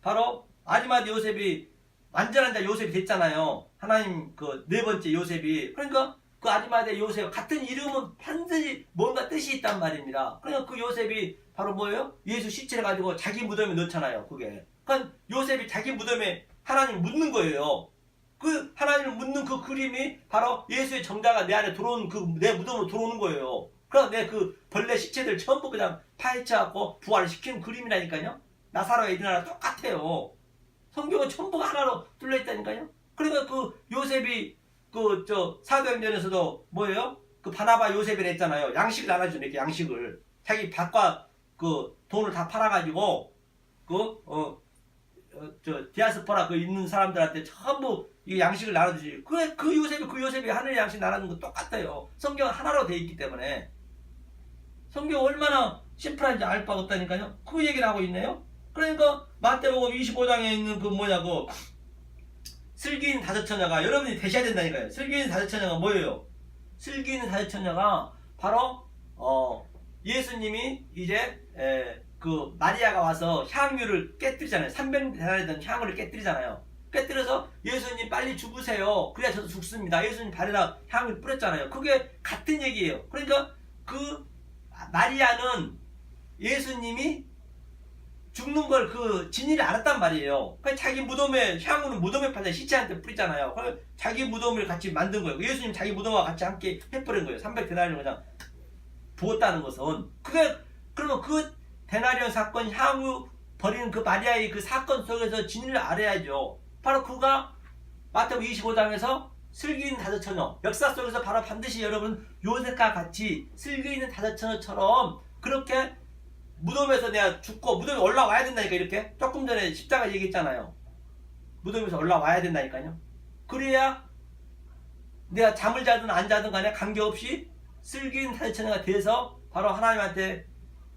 Speaker 1: 바로 아리마대 요셉이 완전한 자 요셉이 됐잖아요. 하나님 그 네 번째 요셉이. 그러니까 그 아리마대 요셉 같은 이름은 반드시 뭔가 뜻이 있단 말입니다. 그러니까 그 요셉이 바로 뭐예요? 예수 시체를 가지고 자기 무덤에 넣잖아요. 그게. 그러니까 요셉이 자기 무덤에 하나님 묻는 거예요. 그 하나님을 묻는 그 그림이 바로 예수의 정자가 내 안에 들어오는 그 내 무덤으로 들어오는 거예요. 그래서 내 그 벌레 시체들 전부 그냥 파헤쳐갖고 부활시키는 그림이라니까요. 나사로의 에디나랑 똑같아요. 성경은 전부가 하나로 뚫려있다니까요. 그러니까 그 요셉이 그 사도행전에서도 뭐예요? 그 바나바 요셉을 했잖아요. 양식을 나눠주는 이렇게 양식을 자기 밭과 그 돈을 다 팔아가지고 디아스포라 그 있는 사람들한테 전부 이 양식을 나눠주지. 그 요셉이 하늘의 양식 나누는 거 똑같아요. 성경은 하나로 되어 있기 때문에. 성경 얼마나 심플한지 알 바가 없다니까요. 그 얘기를 하고 있네요. 그러니까 마태복음 25장에 있는 그 슬기 있는 다섯 처녀가 여러분이 되셔야 된다니까요. 슬기 있는 다섯 처녀가 뭐예요? 슬기 있는 다섯 처녀가 바로 예수님이 이제 그 마리아가 와서 향유를 깨뜨리잖아요. 300데나리 된 향유를 깨뜨리잖아요. 깨뜨려서 예수님 빨리 죽으세요. 그래야 저도 죽습니다. 예수님 발에다 향유를 뿌렸잖아요. 그게 같은 얘기예요. 그러니까 그 마리아는 예수님이 죽는 걸 그 진리를 알았단 말이에요. 그러니까 자기 무덤에 향유는 무덤에 팔자 시체한테 뿌리잖아요. 자기 무덤을 같이 만든 거예요. 예수님 자기 무덤과 같이 함께 해버린 거예요. 300데나리온을 그냥 부었다는 것은 그러면 그 데나리온 사건 향유 버리는 그 마리아의 그 사건 속에서 진리를 알아야죠. 바로 그가 마태복음 25장에서 슬기 있는 다섯 처녀 역사 속에서 바로 반드시 여러분 요셉과 같이 슬기 있는 다섯 처녀처럼 그렇게 무덤에서 내가 죽고 무덤에 올라와야 된다니까. 이렇게 조금 전에 십자가 얘기했잖아요. 무덤에서 올라와야 된다니까요. 그래야 내가 잠을 자든 안 자든 간에 관계없이 슬기 있는 다섯 처녀가 돼서 바로 하나님한테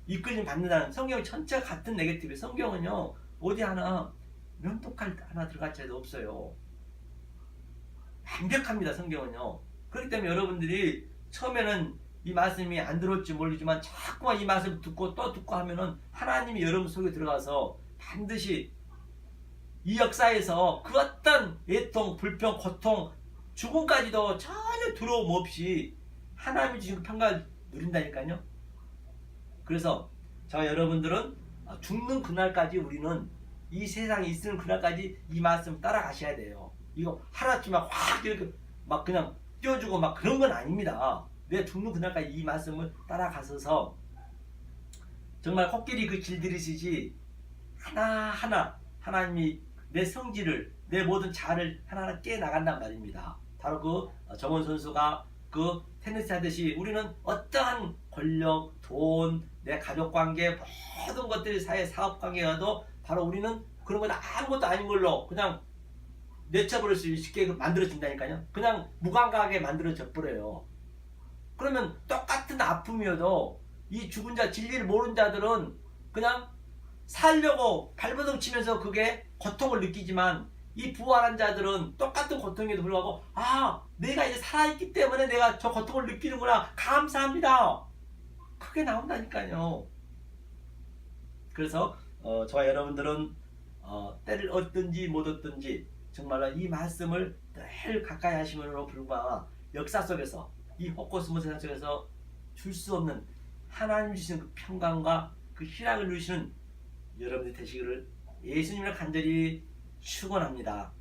Speaker 1: 이끌림 받는다는. 성경이 전체가 같은 네거티브예요. 성경은요 어디 하나 면도칼 하나 들어갈 자도 없어요. 완벽합니다. 성경은요. 그렇기 때문에 여러분들이 처음에는 이 말씀이 안 들어올지 모르지만 자꾸만 이 말씀을 듣고 또 듣고 하면은 하나님이 여러분 속에 들어가서 반드시 이 역사에서 그 어떤 애통, 불평, 고통, 죽음까지도 전혀 두려움 없이 하나님이 주신 평강을 누린다니까요. 그래서 저와 여러분들은 죽는 그날까지 우리는 이 세상에 있는 그날까지 이 말씀 따라가셔야 돼요. 이거 하루아침에 확 이렇게 막 그냥 띄워주고 막 그런 건 아닙니다. 내 죽는 그날까지 이 말씀을 따라가셔서 정말 코끼리 그 길들이시지 하나하나 하나님이 내 성질을 내 모든 자아를 하나하나 깨나간단 말입니다. 바로 그 정원 선수가 그 테니스 하듯이 우리는 어떠한 권력, 돈, 내 가족관계 모든 것들이 사회 사업관계가도 바로 우리는 그런 건 아무것도 아닌 걸로 그냥 내쳐버릴 수 있게 만들어진다니까요. 그냥 무감각하게 만들어져 버려요. 그러면 똑같은 아픔이어도 이 죽은 자 진리를 모르는 자들은 그냥 살려고 발버둥 치면서 그게 고통을 느끼지만 이 부활한 자들은 똑같은 고통에도 불구하고 내가 이제 살아있기 때문에 내가 저 고통을 느끼는구나 감사합니다. 그게 나온다니까요. 그래서 저와 여러분들은 때를 얻든지 못 얻든지 정말로 이 말씀을 늘 가까이 하심으로 불구하고 역사 속에서 이 헛고스모 세상 속에서 줄 수 없는 하나님 주시는 그 평강과 그 희락을 누리시는 여러분들 되시기를 예수님을 간절히 축원합니다.